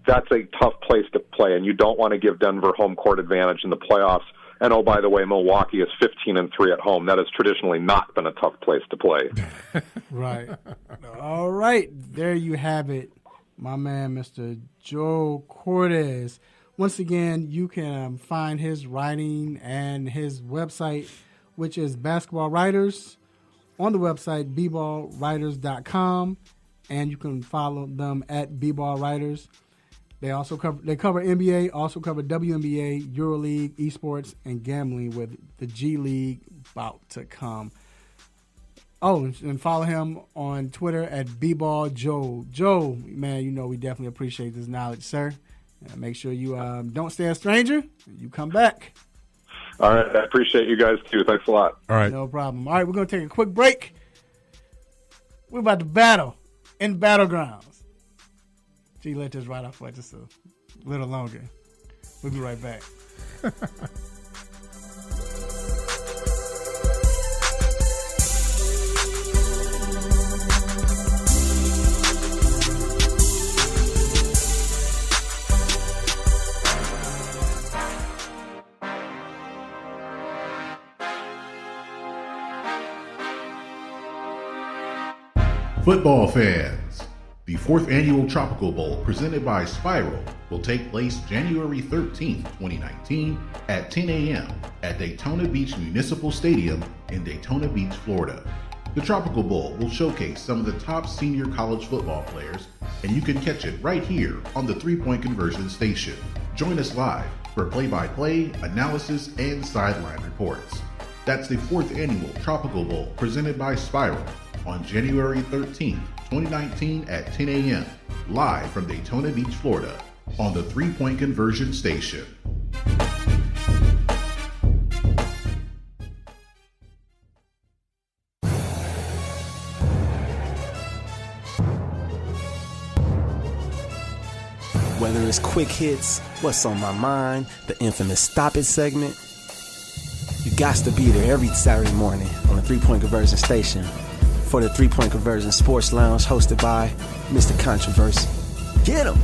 that's a tough place to play, and you don't want to give Denver home court advantage in the playoffs. And, oh, by the way, Milwaukee is 15-3 at home. That has traditionally not been a tough place to play. Right. All right. There you have it, my man, Mr. Joe Cortez. Once again, you can find his writing and his website, which is Basketball Writers, on the website bballwriters.com, and you can follow them at bballwriters. They also cover NBA, also cover WNBA, EuroLeague, esports, and gambling with the G League about to come. Oh, and follow him on Twitter at bballjoe. Joe, man, you know we definitely appreciate this knowledge, sir. Make sure you don't stay a stranger. You come back. All right. I appreciate you guys, too. Thanks a lot. All right. No problem. All right, we're going to take a quick break. We're about to battle in Battlegrounds. Gee, let this ride off for just a little longer. We'll be right back. Football fans, the 4th annual Tropical Bowl presented by Spiral will take place January 13th, 2019 at 10 a.m. at Daytona Beach Municipal Stadium in Daytona Beach, Florida. The Tropical Bowl will showcase some of the top senior college football players, and you can catch it right here on the 3-Point Conversion station. Join us live for play-by-play, analysis, and sideline reports. That's the 4th annual Tropical Bowl presented by Spiral on January 13th, 2019 at 10 a.m. live from Daytona Beach, Florida on the 3-Point Conversion station. Whether it's quick hits, what's on my mind, the infamous Stop It segment, you got to be there every Saturday morning on the 3-Point Conversion station for the 3-Point Conversion Sports Lounge hosted by Mr. Controversy. Get him!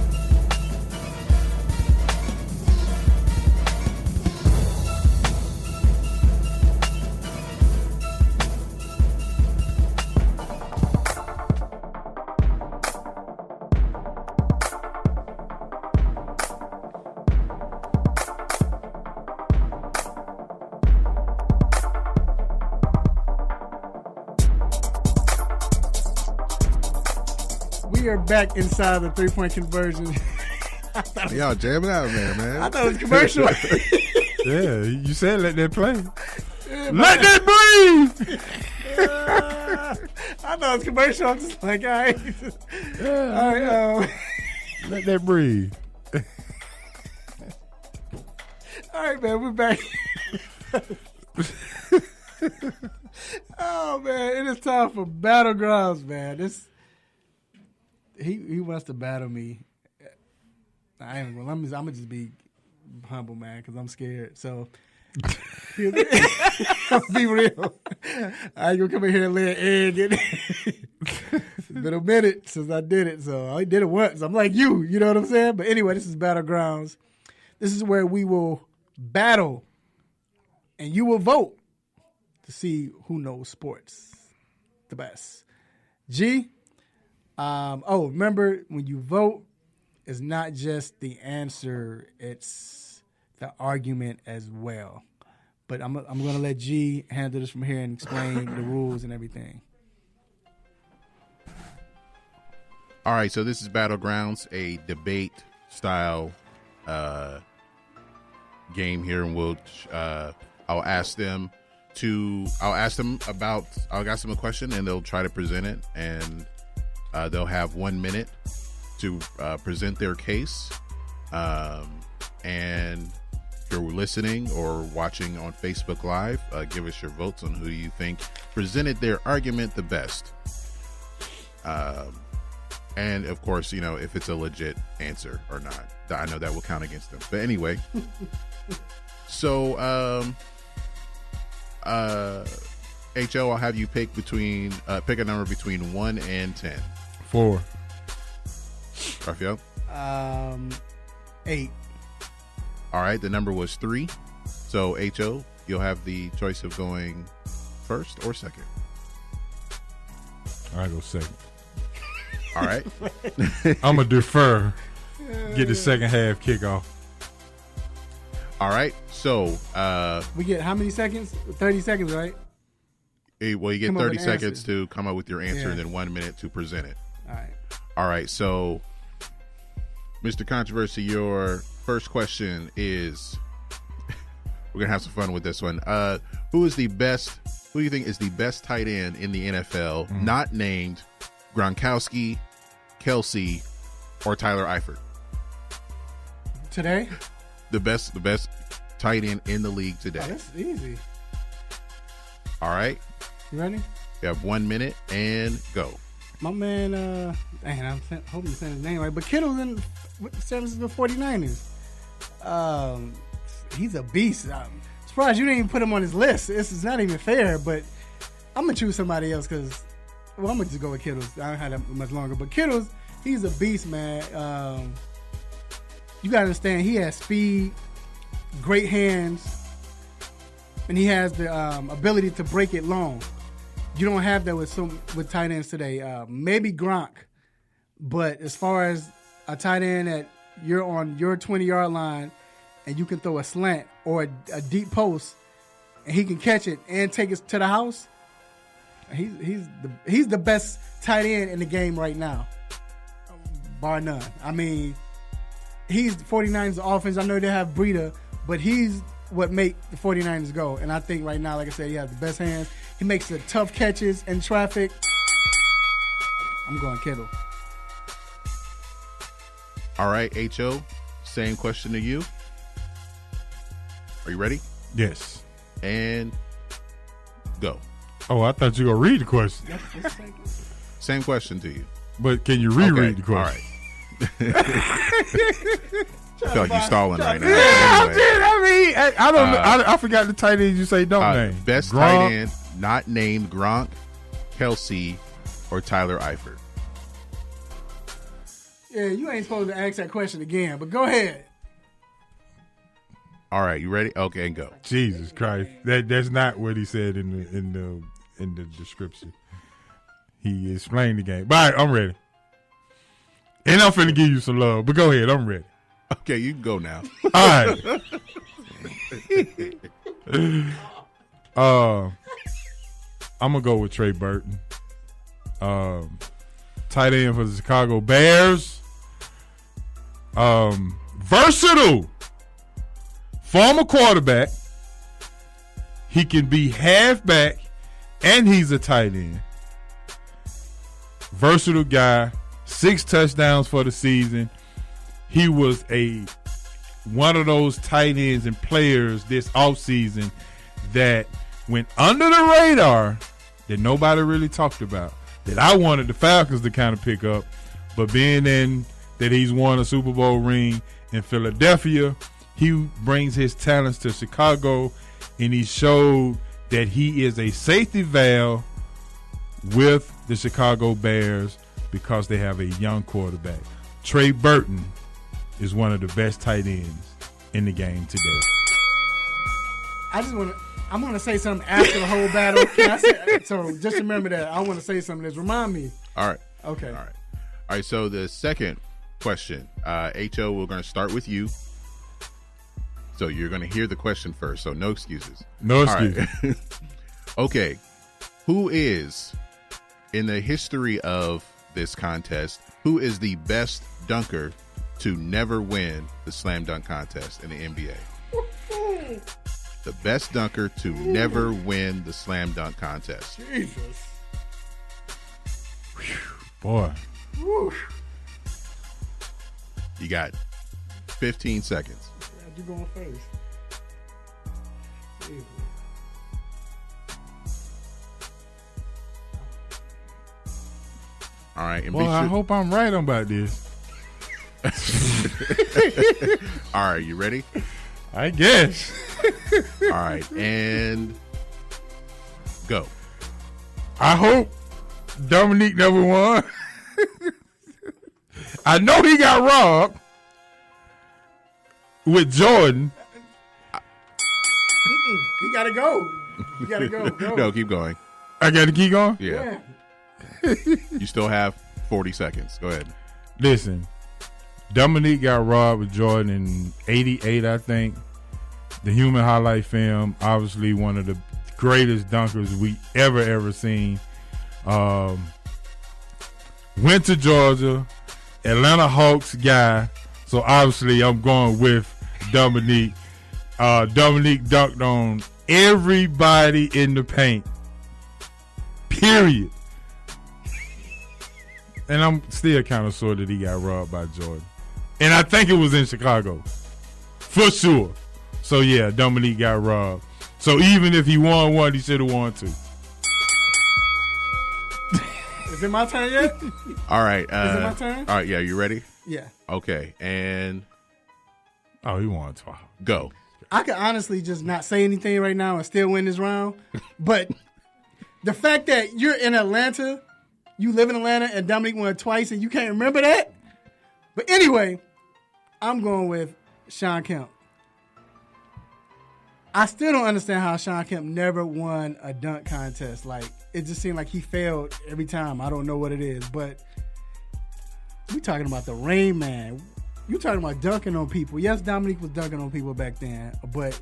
We are back inside the 3-Point Conversion. Y'all jamming out, man. I thought it was commercial. Yeah, you said let that play. Let that breathe. I thought it was commercial. I'm just like, all right. All right. Let that breathe. All right, man. We're back. Oh, man. It is time for Battlegrounds, man. He wants to battle me. I ain't gonna. I'm gonna just be humble, man, because I'm scared. So, I'll be real. I ain't gonna come in here and lay an egg. It's been a minute since I did it, so I did it once. I'm like you know what I'm saying? But anyway, this is Battlegrounds. This is where we will battle, and you will vote to see who knows sports the best. G. Remember, when you vote, it's not just the answer, it's the argument as well. But I'm going to let G handle this from here and explain the rules and everything. All right, so this is Battlegrounds, a debate-style game here, and I'll ask them a question, and they'll try to present it, and they'll have 1 minute to present their case. And if you're listening or watching on Facebook Live, give us your votes on who you think presented their argument the best. And of course, if it's a legit answer or not, I know that will count against them. But anyway, so HO, I'll have you pick a number between 1 and 10. 4. Raphael? 8. All right, the number was 3. So HO, you'll have the choice of going first or second. I go second. All right. I'm going to defer. Get the second half kickoff. All right. So we get how many seconds? 30 seconds, right? Well, you get 30 seconds to come up with your answer and then 1 minute to present it. All right. All right. So, Mr. Controversy, your first question is we're going to have some fun with this one. Who do you think is the best tight end in the NFL, not named Gronkowski, Kelsey, or Tyler Eifert? Today? The best tight end in the league today. Oh, that's easy. All right. You ready? You have 1 minute and go. My man, I'm hoping to say his name right, but Kittle's in the 49ers. He's a beast. I'm surprised you didn't even put him on his list. This is not even fair, but I'm going to choose somebody else because, I'm going to just go with Kittles. I don't have that much longer, but Kittles, he's a beast, man. You got to understand, he has speed, great hands, and he has the ability to break it long. You don't have that with tight ends today. Maybe Gronk, but as far as a tight end that you're on your 20-yard line and you can throw a slant or a deep post and he can catch it and take it to the house, he's the best tight end in the game right now, bar none. I mean, he's the 49ers offense. I know they have Breida, but he's what make the 49ers go. And I think right now, like I said, he has the best hands. He makes the tough catches in traffic. I'm going Kittle. All right, HO, same question to you. Are you ready? Yes. And go. Oh, I thought you were going to read the question. Same question to you. But can you reread the question? All right. I feel like you're stalling right now. Yeah, Anyway. I don't know. I forgot the tight end you say don't name. Best Gronk. tight end not named Gronk, Kelsey, or Tyler Eifert. Yeah, you ain't supposed to ask that question again, but go ahead. All right, you ready? Okay, and go. Jesus Christ, that's not what he said in the description. He explained the game. But all right, I'm ready. And I'm finna give you some love, but go ahead, I'm ready. Okay, you can go now. All right. I'm gonna go with Trey Burton. Tight end for the Chicago Bears. Versatile. Former quarterback. He can be halfback and he's a tight end. Versatile guy. 6 touchdowns for the season. He was one of those tight ends and players this offseason that went under the radar that nobody really talked about, that I wanted the Falcons to kind of pick up. But being in that he's won a Super Bowl ring in Philadelphia, he brings his talents to Chicago, and he showed that he is a safety valve with the Chicago Bears because they have a young quarterback. Trey Burton is one of the best tight ends in the game today. I'm going to say something after the whole battle. So just remember that. I want to say something. Just remind me. All right. Okay. All right. So the second question, HO, we're going to start with you. So you're going to hear the question first. So no excuses. No excuses. Right. Okay. Who is, in the history of this contest, who is the best dunker to never win the slam dunk contest in the NBA? The best dunker to never win the slam dunk contest. Jesus. Boy. Whew. You got 15 seconds. You going first. Jesus. All right. And well, I hope I'm right about this. All right, you ready? I guess. All right, and go. I hope Dominique never won. I know he got robbed with Jordan. You gotta go. You gotta go. No, keep going. I gotta keep going? Yeah. You still have 40 seconds. Go ahead. Listen, Dominique got robbed with Jordan in 88, I think. The Human Highlight film, obviously one of the greatest dunkers we ever seen. Went to Georgia, Atlanta Hawks guy. So obviously I'm going with Dominique. Dominique dunked on everybody in the paint. Period. And I'm still kind of sure that he got robbed by Jordan. And I think it was in Chicago. For sure. So, yeah, Dominique got robbed. So, even if he won one, he should have won two. Is it my turn yet? All right. Is it my turn? All right, yeah, you ready? Yeah. Okay, and... Oh, he won 12. Go. I could honestly just not say anything right now and still win this round. But the fact that you're in Atlanta, you live in Atlanta, and Dominique won twice, and you can't remember that? But anyway, I'm going with Sean Kemp. I still don't understand how Sean Kemp never won a dunk contest. Like, it just seemed like he failed every time. I don't know what it is, but we talking about the Rain Man. You talking about dunking on people. Yes, Dominique was dunking on people back then, but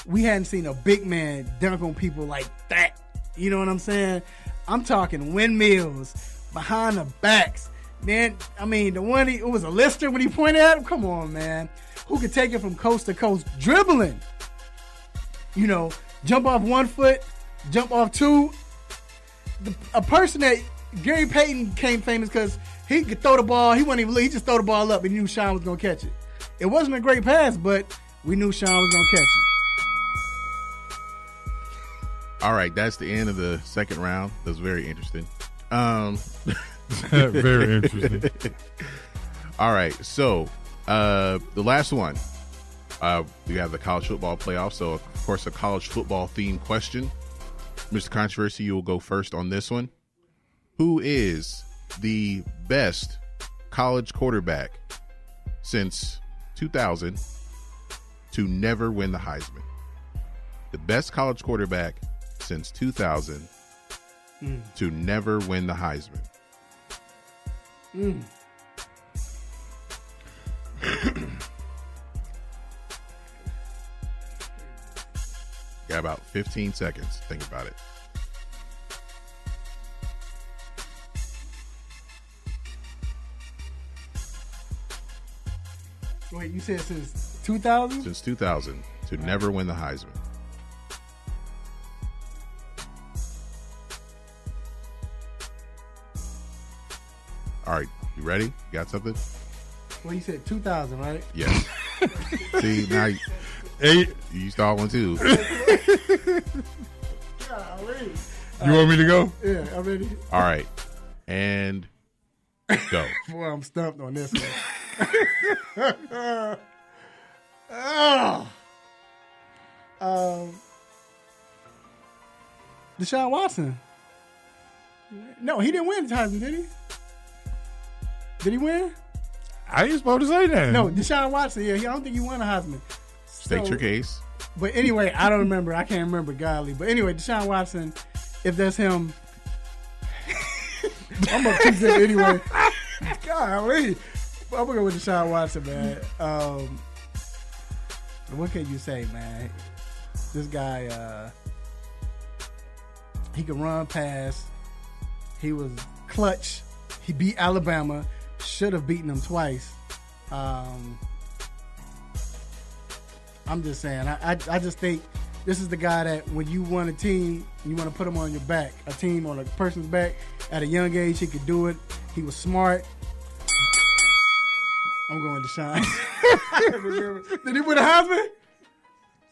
we hadn't seen a big man dunk on people like that. You know what I'm saying? I'm talking windmills, behind the backs. Man, I mean, the one, it was a lister when he pointed at him. Come on, man. Who could take it from coast to coast dribbling? You know, jump off 1 foot, jump off two. A person that Gary Payton became famous because he could throw the ball. He wasn't even look. He just throw the ball up and knew Sean was going to catch it. It wasn't a great pass, but we knew Sean was going to catch it. All right, that's the end of the second round. That was very interesting. Very interesting. All right, so the last one. We have the college football playoff, so of course a college football themed question. Mr. Controversy, you will go first on this one. Who is the best college quarterback since 2000 to never win the Heisman? The best college quarterback since 2000 to never win the Heisman. Got about 15 seconds. Think about it. Wait, you said since 2000? Since 2000 to never win the Heisman. All right, you ready? You got something? Well, you said 2000, right? Yes. See, now you start one too. You want me to go? Yeah, I'm ready. All right, and go. Boy, I'm stumped on this one. Deshaun Watson. No, he didn't win the Heisman, did he? Did he win? I ain't supposed to say that. No, Deshaun Watson. Yeah, I don't think he won a Heisman. State your case. But anyway, I don't remember. I can't remember, godly. But anyway, Deshaun Watson, if that's him, I'm going to choose him anyway. Golly. I'm going to go with Deshaun Watson, man. What can you say, man? This guy, he could run, pass. He was clutch. He beat Alabama. Should have beaten them twice. I'm just saying. I just think this is the guy that when you want a team, you want to put him on your back. A team on a person's back. At a young age, he could do it. He was smart. I'm going to Deshaun. Did he win a Heisman?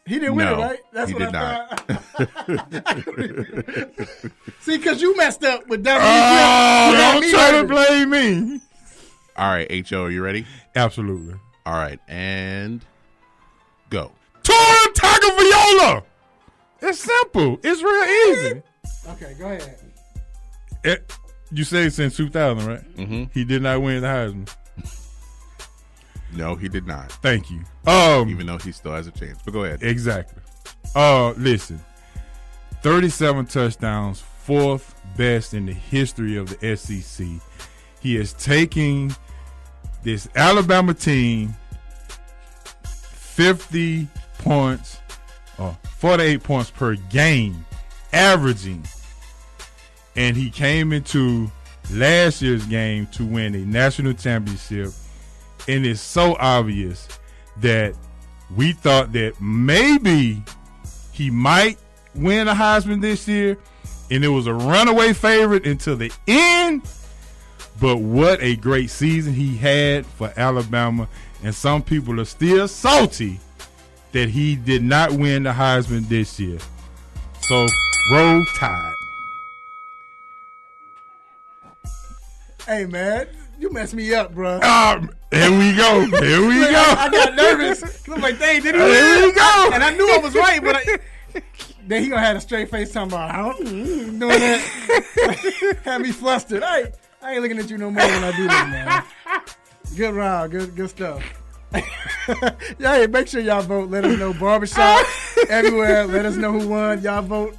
He didn't win it, right? That's he what did I not. thought. See, because you messed up with that. Don't try to blame me. All right, H.O., are you ready? Absolutely. All right, and go. Tora Tagovailoa. It's simple. It's real easy. Okay, go ahead. You say since 2000, right? Mm-hmm. He did not win the Heisman. No, he did not. Thank you. Even though he still has a chance. But go ahead. Exactly. Listen. 37 touchdowns, fourth best in the history of the SEC. He is taking this Alabama team 50 points, 48 points per game, averaging. And he came into last year's game to win a national championship. And it's so obvious that we thought that maybe he might win a Heisman this year, and it was a runaway favorite until the end. But what a great season he had for Alabama, and some people are still salty that he did not win the Heisman this year. So, roll Tide. Hey, man, you messed me up, bro. Here we go. Here we go. I got nervous. I'm like, dang, did he win? Here we go. And I knew I was right, but then he gonna have a straight face talking about, I don't doing that. Had me flustered. I ain't looking at you no more when I do this, man. Good round. Good stuff. Hey, make sure y'all vote. Let us know. Barbershop, everywhere. Let us know who won. Y'all vote.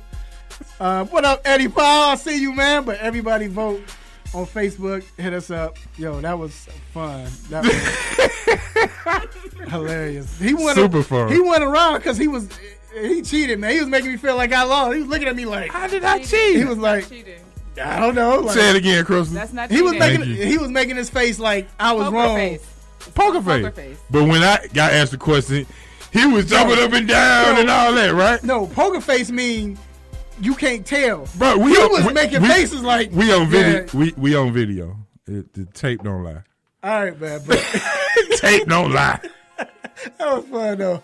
What up, Eddie Paul? I see you, man. But everybody vote on Facebook. Hit us up. Yo, that was fun. That was hilarious. He went super fun. He went around because he cheated, man. He was making me feel like I lost. He was looking at me like, how did I cheat? He was like, I don't know. Like, say it again, Chris. That's not he cheating. he was making his face like I was Poker wrong. face. Poker face. But when I got asked the question, he was jumping up and down and all that, right? No, poker face mean you can't tell. Bro, he was making faces like we on video. Yeah. We on video. The tape don't lie. All right, man. But tape don't lie. That was fun though.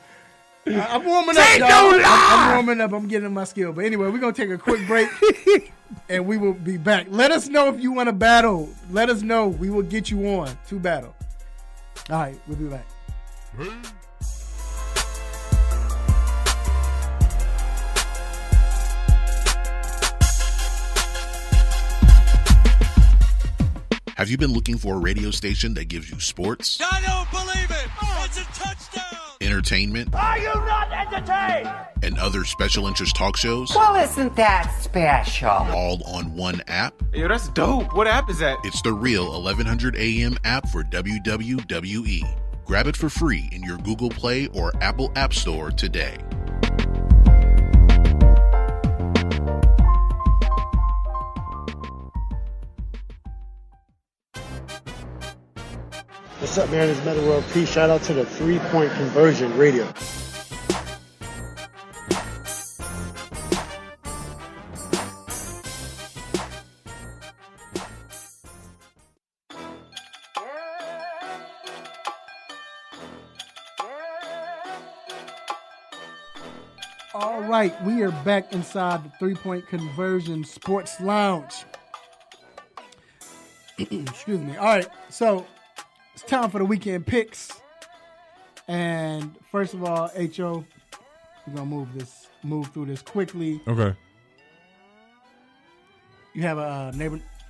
I'm warming up, y'all. I'm warming up. I'm getting in my skill. But anyway, we're gonna take a quick break, and we will be back. Let us know if you want to battle. Let us know. We will get you on to battle. All right, we'll be back. Have you been looking for a radio station that gives you sports? I don't believe it! It's a touchdown! Entertainment? Are you not entertained? And other special interest talk shows? Well, isn't that special? All on one app? Yo, that's dope. What app is that? It's the real 1100 AM app for WWE. Grab it for free in your Google Play or Apple App Store today. What's up, man? It's Metal World Peace. Shout out to the 3-Point Conversion Radio. All right, we are back inside the 3-Point Conversion Sports Lounge. Excuse me. All right, so it's time for the weekend picks. And first of all, H.O., we're gonna move through this quickly. Okay. You have a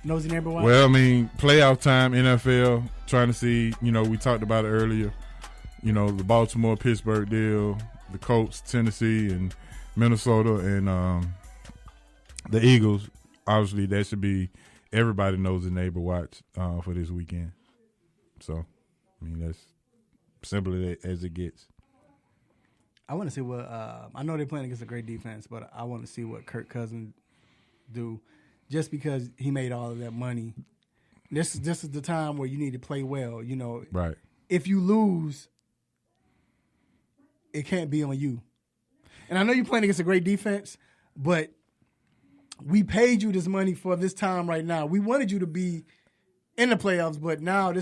nosy neighbor watch? Well, I mean, playoff time, NFL, trying to see, we talked about it earlier, the Baltimore-Pittsburgh deal, the Colts, Tennessee, and Minnesota, and the Eagles. Obviously, that should be everybody knows the neighbor watch for this weekend. So, I mean, that's simple as it gets. I want to see what I know they're playing against a great defense, but I want to see what Kirk Cousins do, just because he made all of that money. This is the time where you need to play well. Right. If you lose, it can't be on you. And I know you're playing against a great defense, but we paid you this money for this time right now. We wanted you to be in the playoffs, but now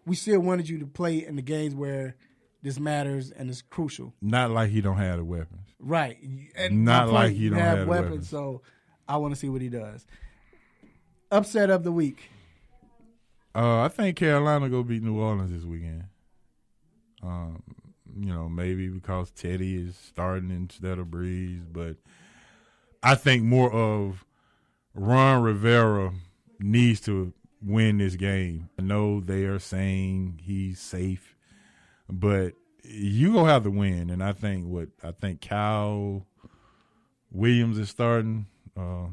we still wanted you to play in the games where this matters and it's crucial. Not like he don't have the weapons. Right. And not my like point, he you don't have the weapons. So I want to see what he does. Upset of the week. I think Carolina go beat New Orleans this weekend. Maybe because Teddy is starting instead of Breeze, but I think more of Ron Rivera needs to win this game. I know they are saying he's safe, but you gonna have to win. And I think Kyle Williams is starting for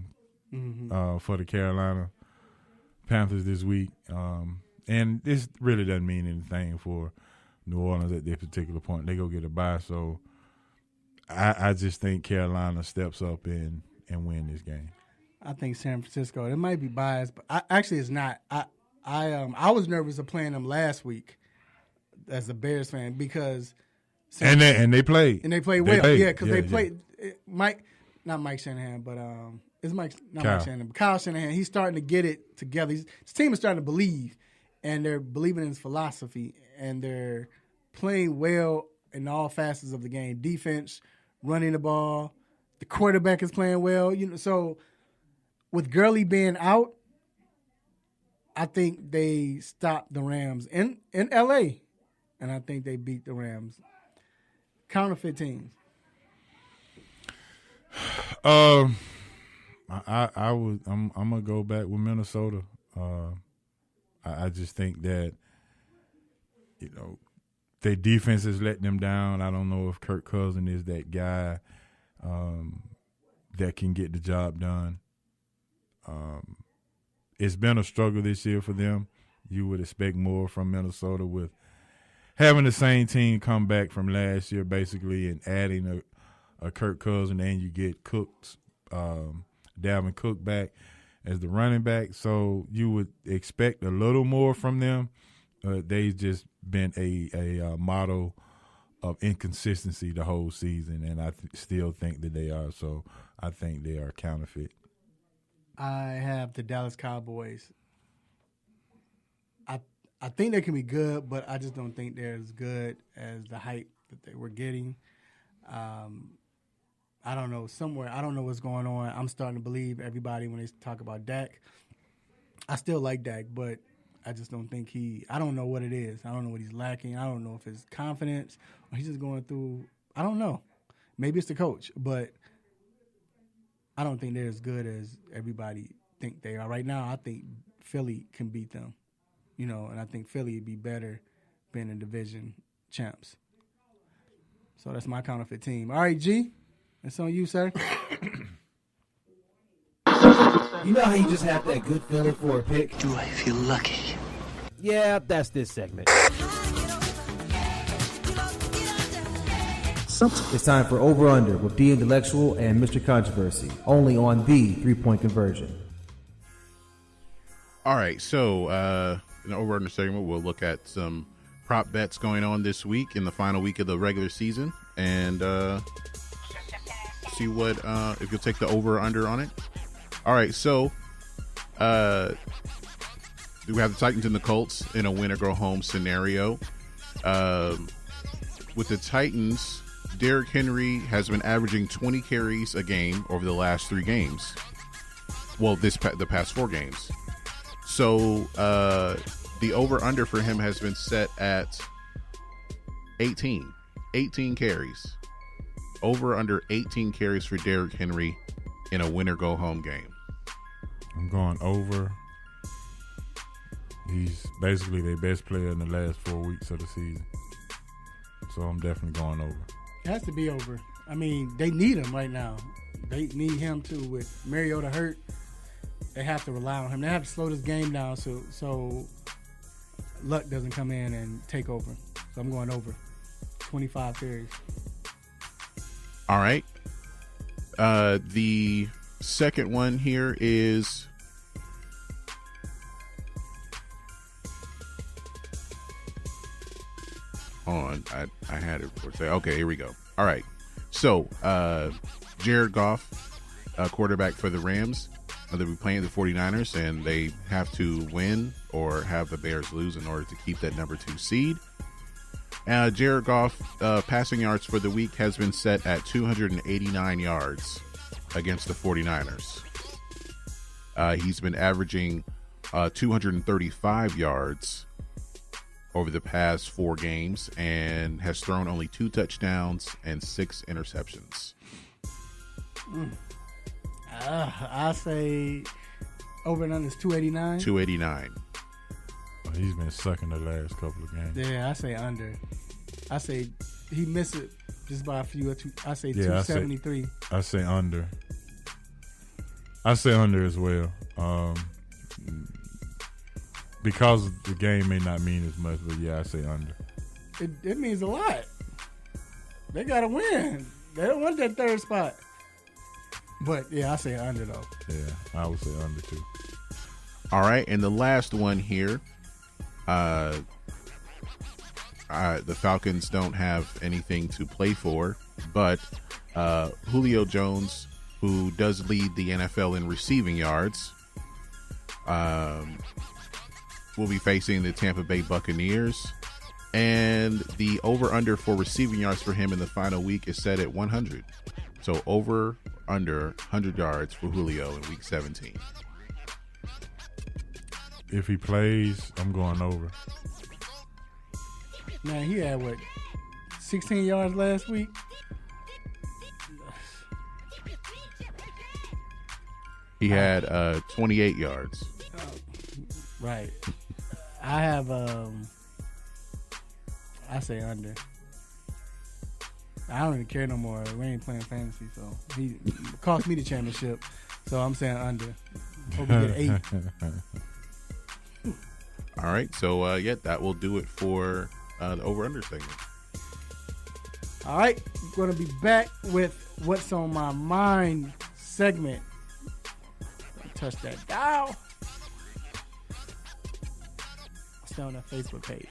the Carolina Panthers this week, and this really doesn't mean anything for New Orleans at this particular point. They go get a bye, so I just think Carolina steps up and win this game. I think San Francisco. It might be biased, but actually it's not. I was nervous of playing them last week as a Bears fan because they played well. Yeah, because they played not Mike Shanahan, but it's Mike Shanahan. But Kyle Shanahan. He's starting to get it together. His team is starting to believe, and they're believing in his philosophy, and they're playing well in all facets of the game: defense, running the ball. The quarterback is playing well. So with Gurley being out, I think they stopped the Rams in L.A., and I think they beat the Rams. Counterfeit teams. I'm gonna go back with Minnesota. I just think that their defense is letting them down. I don't know if Kirk Cousins is that guy that can get the job done. It's been a struggle this year for them. You would expect more from Minnesota with having the same team come back from last year, basically, and adding a Kirk Cousins, and you get Dalvin Cook back as the running back. So you would expect a little more from them. They've just been a model of inconsistency the whole season, and I still think that they are. So I think they are counterfeit. I have the Dallas Cowboys. I think they can be good, but I just don't think they're as good as the hype that they were getting. I don't know. I don't know what's going on. I'm starting to believe everybody when they talk about Dak. I still like Dak, but I just don't think I don't know what it is. I don't know what he's lacking. I don't know if it's confidence or he's just going through, I don't know. Maybe it's the coach, but I don't think they're as good as everybody think they are. Right now, I think Philly can beat them, and I think Philly would be better being a division champs. So that's my counterfeit team. All right, G, it's on you, sir. You know how you just have that good feeling for a pick? Do I feel lucky? Yeah, that's this segment. It's time for Over Under with The Intellectual and Mr. Controversy, only on the 3-Point Conversion. All right, so in the Over Under segment, we'll look at some prop bets going on this week in the final week of the regular season, and see what if you'll take the over or under on it. All right, so we have the Titans and the Colts in a win or go home scenario. With the Titans, Derrick Henry has been averaging 20 carries a game over the last 3 games. Well, the past 4 games. So the over-under for him has been set at 18 carries. Over-under 18 carries for Derrick Henry in a win-or-go-home game. I'm going over. He's basically their best player in the last 4 weeks of the season. So I'm definitely going over. It has to be over. I mean, they need him right now. They need him too. With Mariota hurt, they have to rely on him. They have to slow this game down so Luck doesn't come in and take over. So I'm going over. 25 carries. All right. The second one here is on. I had it before. Okay, here we go. All right. So Jared Goff, quarterback for the Rams, they'll be playing the 49ers, and they have to win or have the Bears lose in order to keep that number 2 seed. Jared Goff passing yards for the week has been set at 289 yards against the 49ers. He's been averaging 235 yards over the past 4 games and has thrown only 2 touchdowns and 6 interceptions. I say over and under is 289. 289. He's been sucking the last couple of games. Yeah, I say under. I say he missed it just by a few. I say Yeah, 273. I say under. I say under as well. Because the game may not mean as much, but yeah, I say under. It means a lot. They got to win. They don't want that 3rd spot. But yeah, I say under though. Yeah, I would say under too. All right, and the last one here. The Falcons don't have anything to play for, but Julio Jones, who does lead the NFL in receiving yards, will be facing the Tampa Bay Buccaneers, and the over-under for receiving yards for him in the final week is set at 100. So over-under 100 yards for Julio in Week 17. If he plays, I'm going over. Man, he had 16 yards last week. He had 28 yards. Right. I have I say under. I don't even care no more. We ain't playing fantasy, so he cost me the championship. So I'm saying under. Hope we get 8. All right, so yeah, that will do it for the over-under segment. All right, we're going to be back with What's on My Mind segment. Touch that dial. Stay on that Facebook page.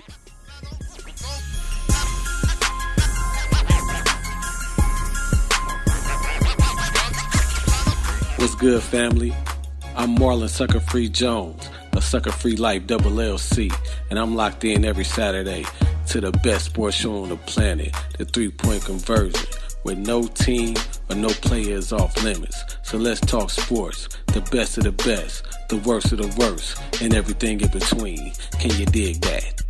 What's good, family? I'm Marlon Sucker Free Jones, a Sucker Free Life LLC, and I'm locked in every Saturday to the best sports show on the planet, the 3-point conversion, with no team or no players off limits. So let's talk sports, the best of the best, the worst of the worst, and everything in between. Can you dig that?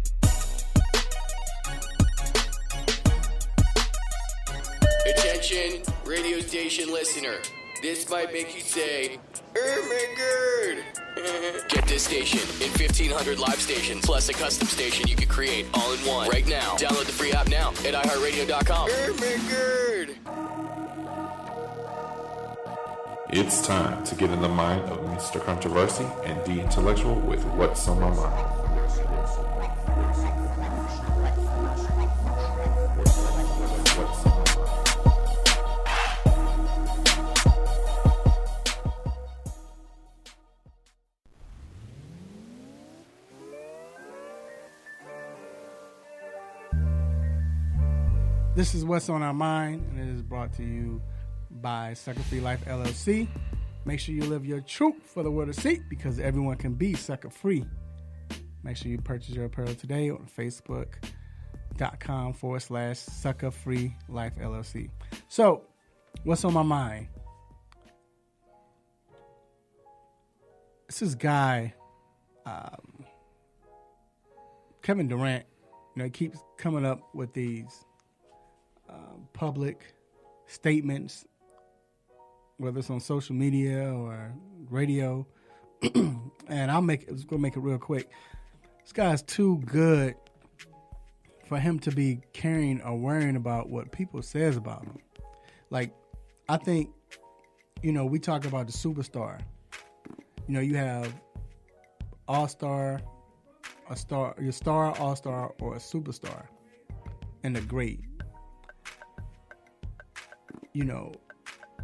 Attention, radio station listener. This might make you say, oh my god. Get this station in 1,500 live stations, plus a custom station you can create all in one. Right now. Download the free app now at iHeartRadio.com. Oh my god. It's time to get in the mind of Mr. Controversy and the Intellectual with What's on My Mind. This is What's on Our Mind, and it is brought to you by Sucker Free Life LLC. Make sure you live your truth for the word of seek, because everyone can be sucker free. Make sure you purchase your apparel today on Facebook.com/Sucker Free Life LLC. So, what's on my mind? This is guy, Kevin Durant. He keeps coming up with these public statements, whether it's on social media or radio, and I'm going to make it real quick. This guy's too good for him to be caring or worrying about what people says about him. Like, I think, we talk about the superstar. You have all-star, your star, all-star, or a superstar, and the great.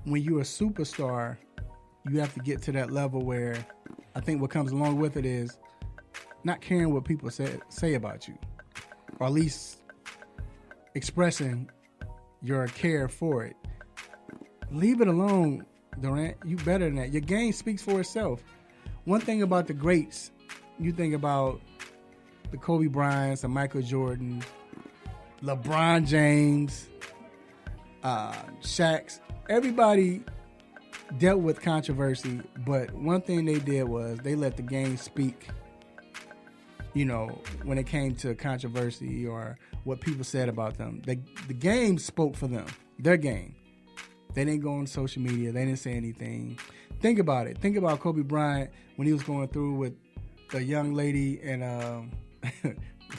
When you're a superstar, you have to get to that level where I think what comes along with it is not caring what people say about you, or at least expressing your care for it. Leave it alone, Durant. You better than that. Your game speaks for itself. One thing about the greats, you think about the Kobe Bryants, the Michael Jordan, LeBron James, Shaq, everybody dealt with controversy, but one thing they did was they let the game speak. You know, when it came to controversy or what people said about them, the game spoke for them. Their game. They didn't go on social media. They didn't say anything. Think about it. Think about Kobe Bryant when he was going through with the young lady in I'm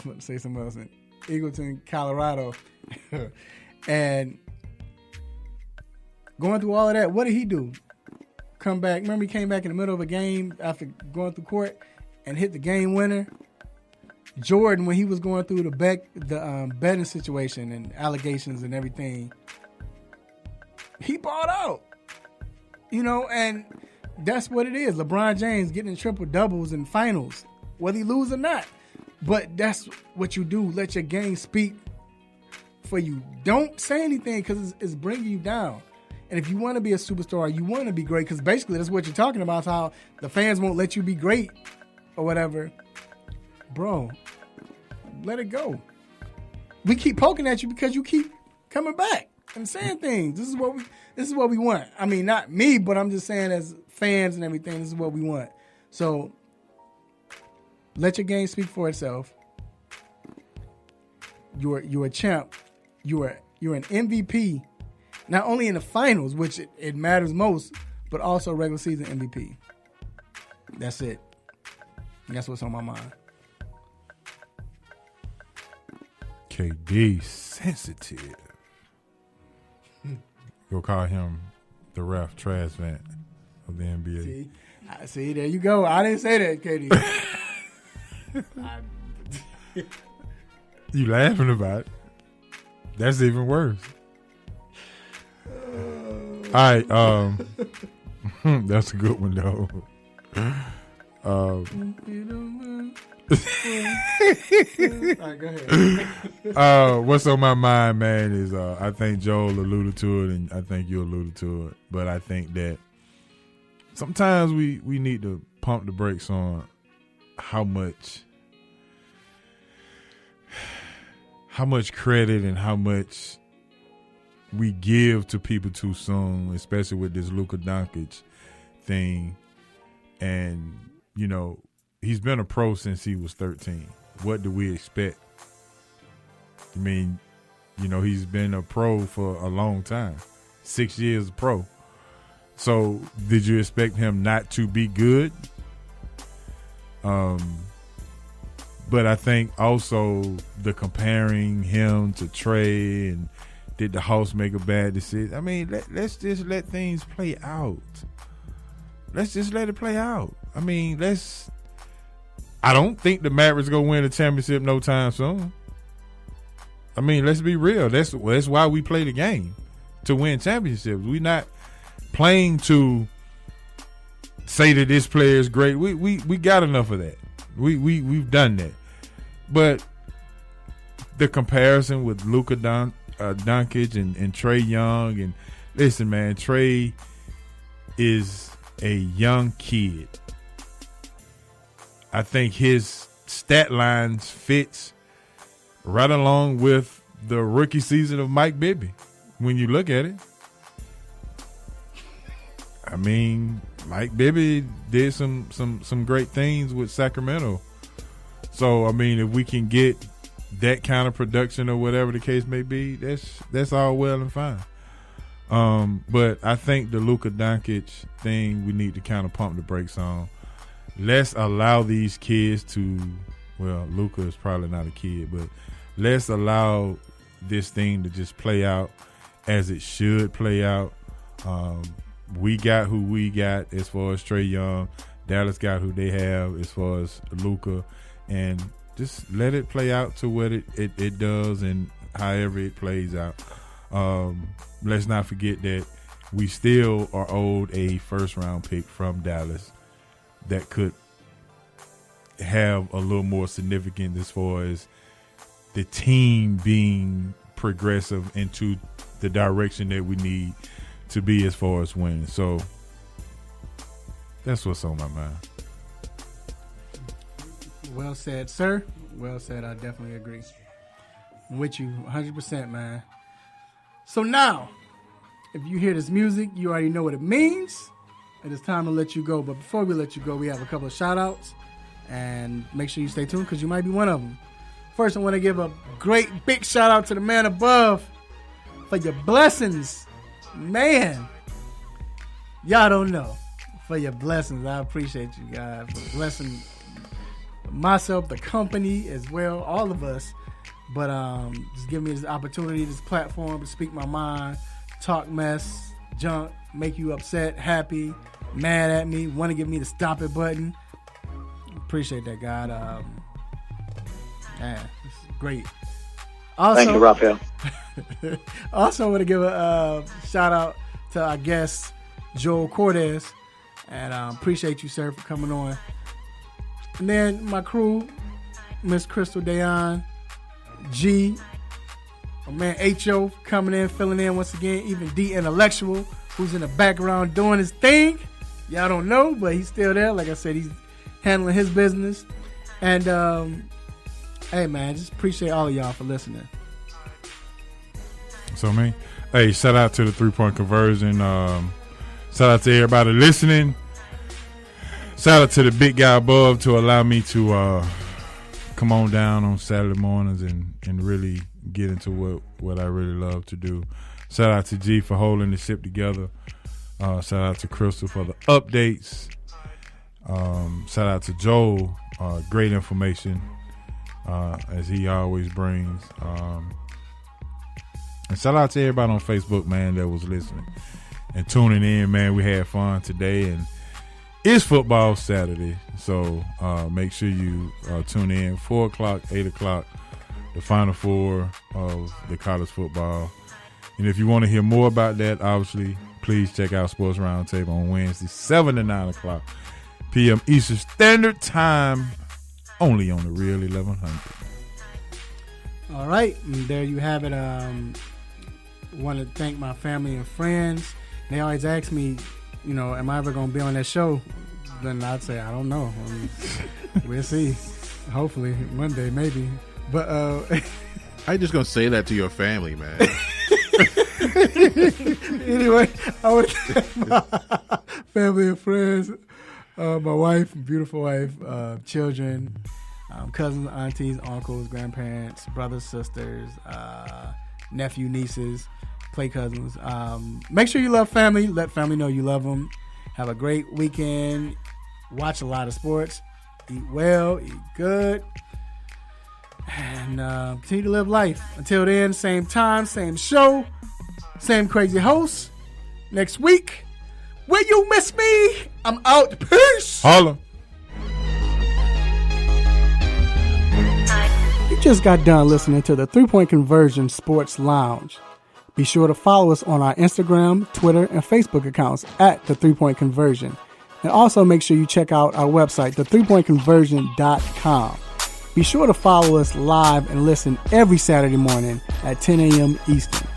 going to say something else in Eagleton, Colorado, and going through all of that. What did he do? Come back. Remember, he came back in the middle of a game after going through court and hit the game winner. Jordan, when he was going through the betting situation and allegations and everything, he balled out. You know, and that's what it is. LeBron James getting triple doubles in finals, whether he lose or not. But that's what you do. Let your game speak for you. Don't say anything because it's bringing you down. And if you want to be a superstar, you want to be great, because basically that's what you're talking about, how the fans won't let you be great or whatever. Bro, let it go. We keep poking at you because you keep coming back and saying things. This is what we want. I mean, not me, but I'm just saying as fans and everything, this is what we want. So let your game speak for itself. You're a champ. You're an MVP. Not only in the finals, which it matters most, but also regular season MVP. That's it. And that's what's on my mind. KD sensitive. Go call him the ref trash vent of the NBA. See, there you go. I didn't say that, KD. You laughing about it. That's even worse. All right, that's a good one though. All right, go ahead. What's on my mind, man, is I think Joel alluded to it, and I think you alluded to it. But I think that sometimes we need to pump the brakes on how much credit and how much we give to people too soon, especially with this Luka Doncic thing. And, you know, he's been a pro since he was 13. What do we expect? I mean, you know, he's been a pro for a long time. 6 years pro. So did you expect him not to be good? But I think also the comparing him to Trey and did the house make a bad decision? I mean, let's just let things play out. Let's just let it play out. I mean, I don't think the Mavericks gonna win a championship no time soon. I mean, let's be real. That's why we play the game, to win championships. We're not playing to say that this player is great. We got enough of that. We've done that. But the comparison with Luka Doncic and Trey Young, and listen, man, Trey is a young kid. I think his stat lines fits right along with the rookie season of Mike Bibby when you look at it. I mean, Mike Bibby did some great things with Sacramento. So, I mean, if we can get that kind of production or whatever the case may be, that's all well and fine. But I think the Luka Doncic thing, we need to kind of pump the brakes on. Let's allow these kids to, well, Luka is probably not a kid, but let's allow this thing to just play out as it should play out. We got who we got as far as Trey Young. Dallas got who they have as far as Luka. And just let it play out to what it does and however it plays out. Let's not forget that we still are owed a first-round pick from Dallas that could have a little more significance as far as the team being progressive into the direction that we need to be as far as winning. So that's what's on my mind. Well said, sir. Well said. I definitely agree. I'm with you 100%, man. So now, if you hear this music, you already know what it means. It is time to let you go. But before we let you go, we have a couple of shout-outs. And make sure you stay tuned because you might be one of them. First, I want to give a great big shout-out to the man above for your blessings. Man, y'all don't know. For your blessings. I appreciate you guys for blessing myself, the company as well, all of us. But just give me this opportunity, this platform to speak my mind, talk mess, junk, make you upset, happy, mad at me, want to give me the stop it button. Appreciate that, God. Man, this is great. Also, thank you, Raphael. Also, I want to give a shout out to our guest, Joel Cortez. And appreciate you, sir, for coming on. And then my crew, Miss Crystal Dayon, G, my man H.O. coming in, filling in once again, even D Intellectual, who's in the background doing his thing. Y'all don't know, but he's still there. Like I said, he's handling his business. And, hey, man, just appreciate all of y'all for listening. So, man, hey, shout out to the 3-point conversion. Shout out to everybody listening. Shout out to the big guy above to allow me to come on down on Saturday mornings and really get into what I really love to do. Shout out to G for holding the ship together. Shout out to Crystal for the updates. Shout out to Joel. Great information as he always brings. And shout out to everybody on Facebook, man, that was listening and tuning in, man. We had fun today, and it's football Saturday, so make sure you tune in 4 o'clock, 8 o'clock, the Final Four of the college football. And if you want to hear more about that, obviously, please check out Sports Roundtable on Wednesday, 7 to 9 o'clock p.m. Eastern Standard Time, only on the Real 1100. All right, and there you have it. Want to thank my family and friends. They always ask me, you know, am I ever going to be on that show? Then I'd say, I don't know. We'll see. Hopefully, one day, maybe. But I just going to say that to your family, man. Anyway, I want to thank my family and friends, my wife, beautiful wife, children, cousins, aunties, uncles, grandparents, brothers, sisters, nephew, nieces, play cousins. Make sure you love family. Let family know you love them. Have a great weekend. Watch a lot of sports. Eat well. Eat good. And continue to live life. Until then, same time, same show, same crazy host. Next week, will you miss me? I'm out. Peace. Holla. You just got done listening to the 3-Point Conversion Sports Lounge. Be sure to follow us on our Instagram, Twitter, and Facebook accounts at the 3-Point Conversion. And also make sure you check out our website, the3pointconversion.com. Be sure to follow us live and listen every Saturday morning at 10 a.m. Eastern.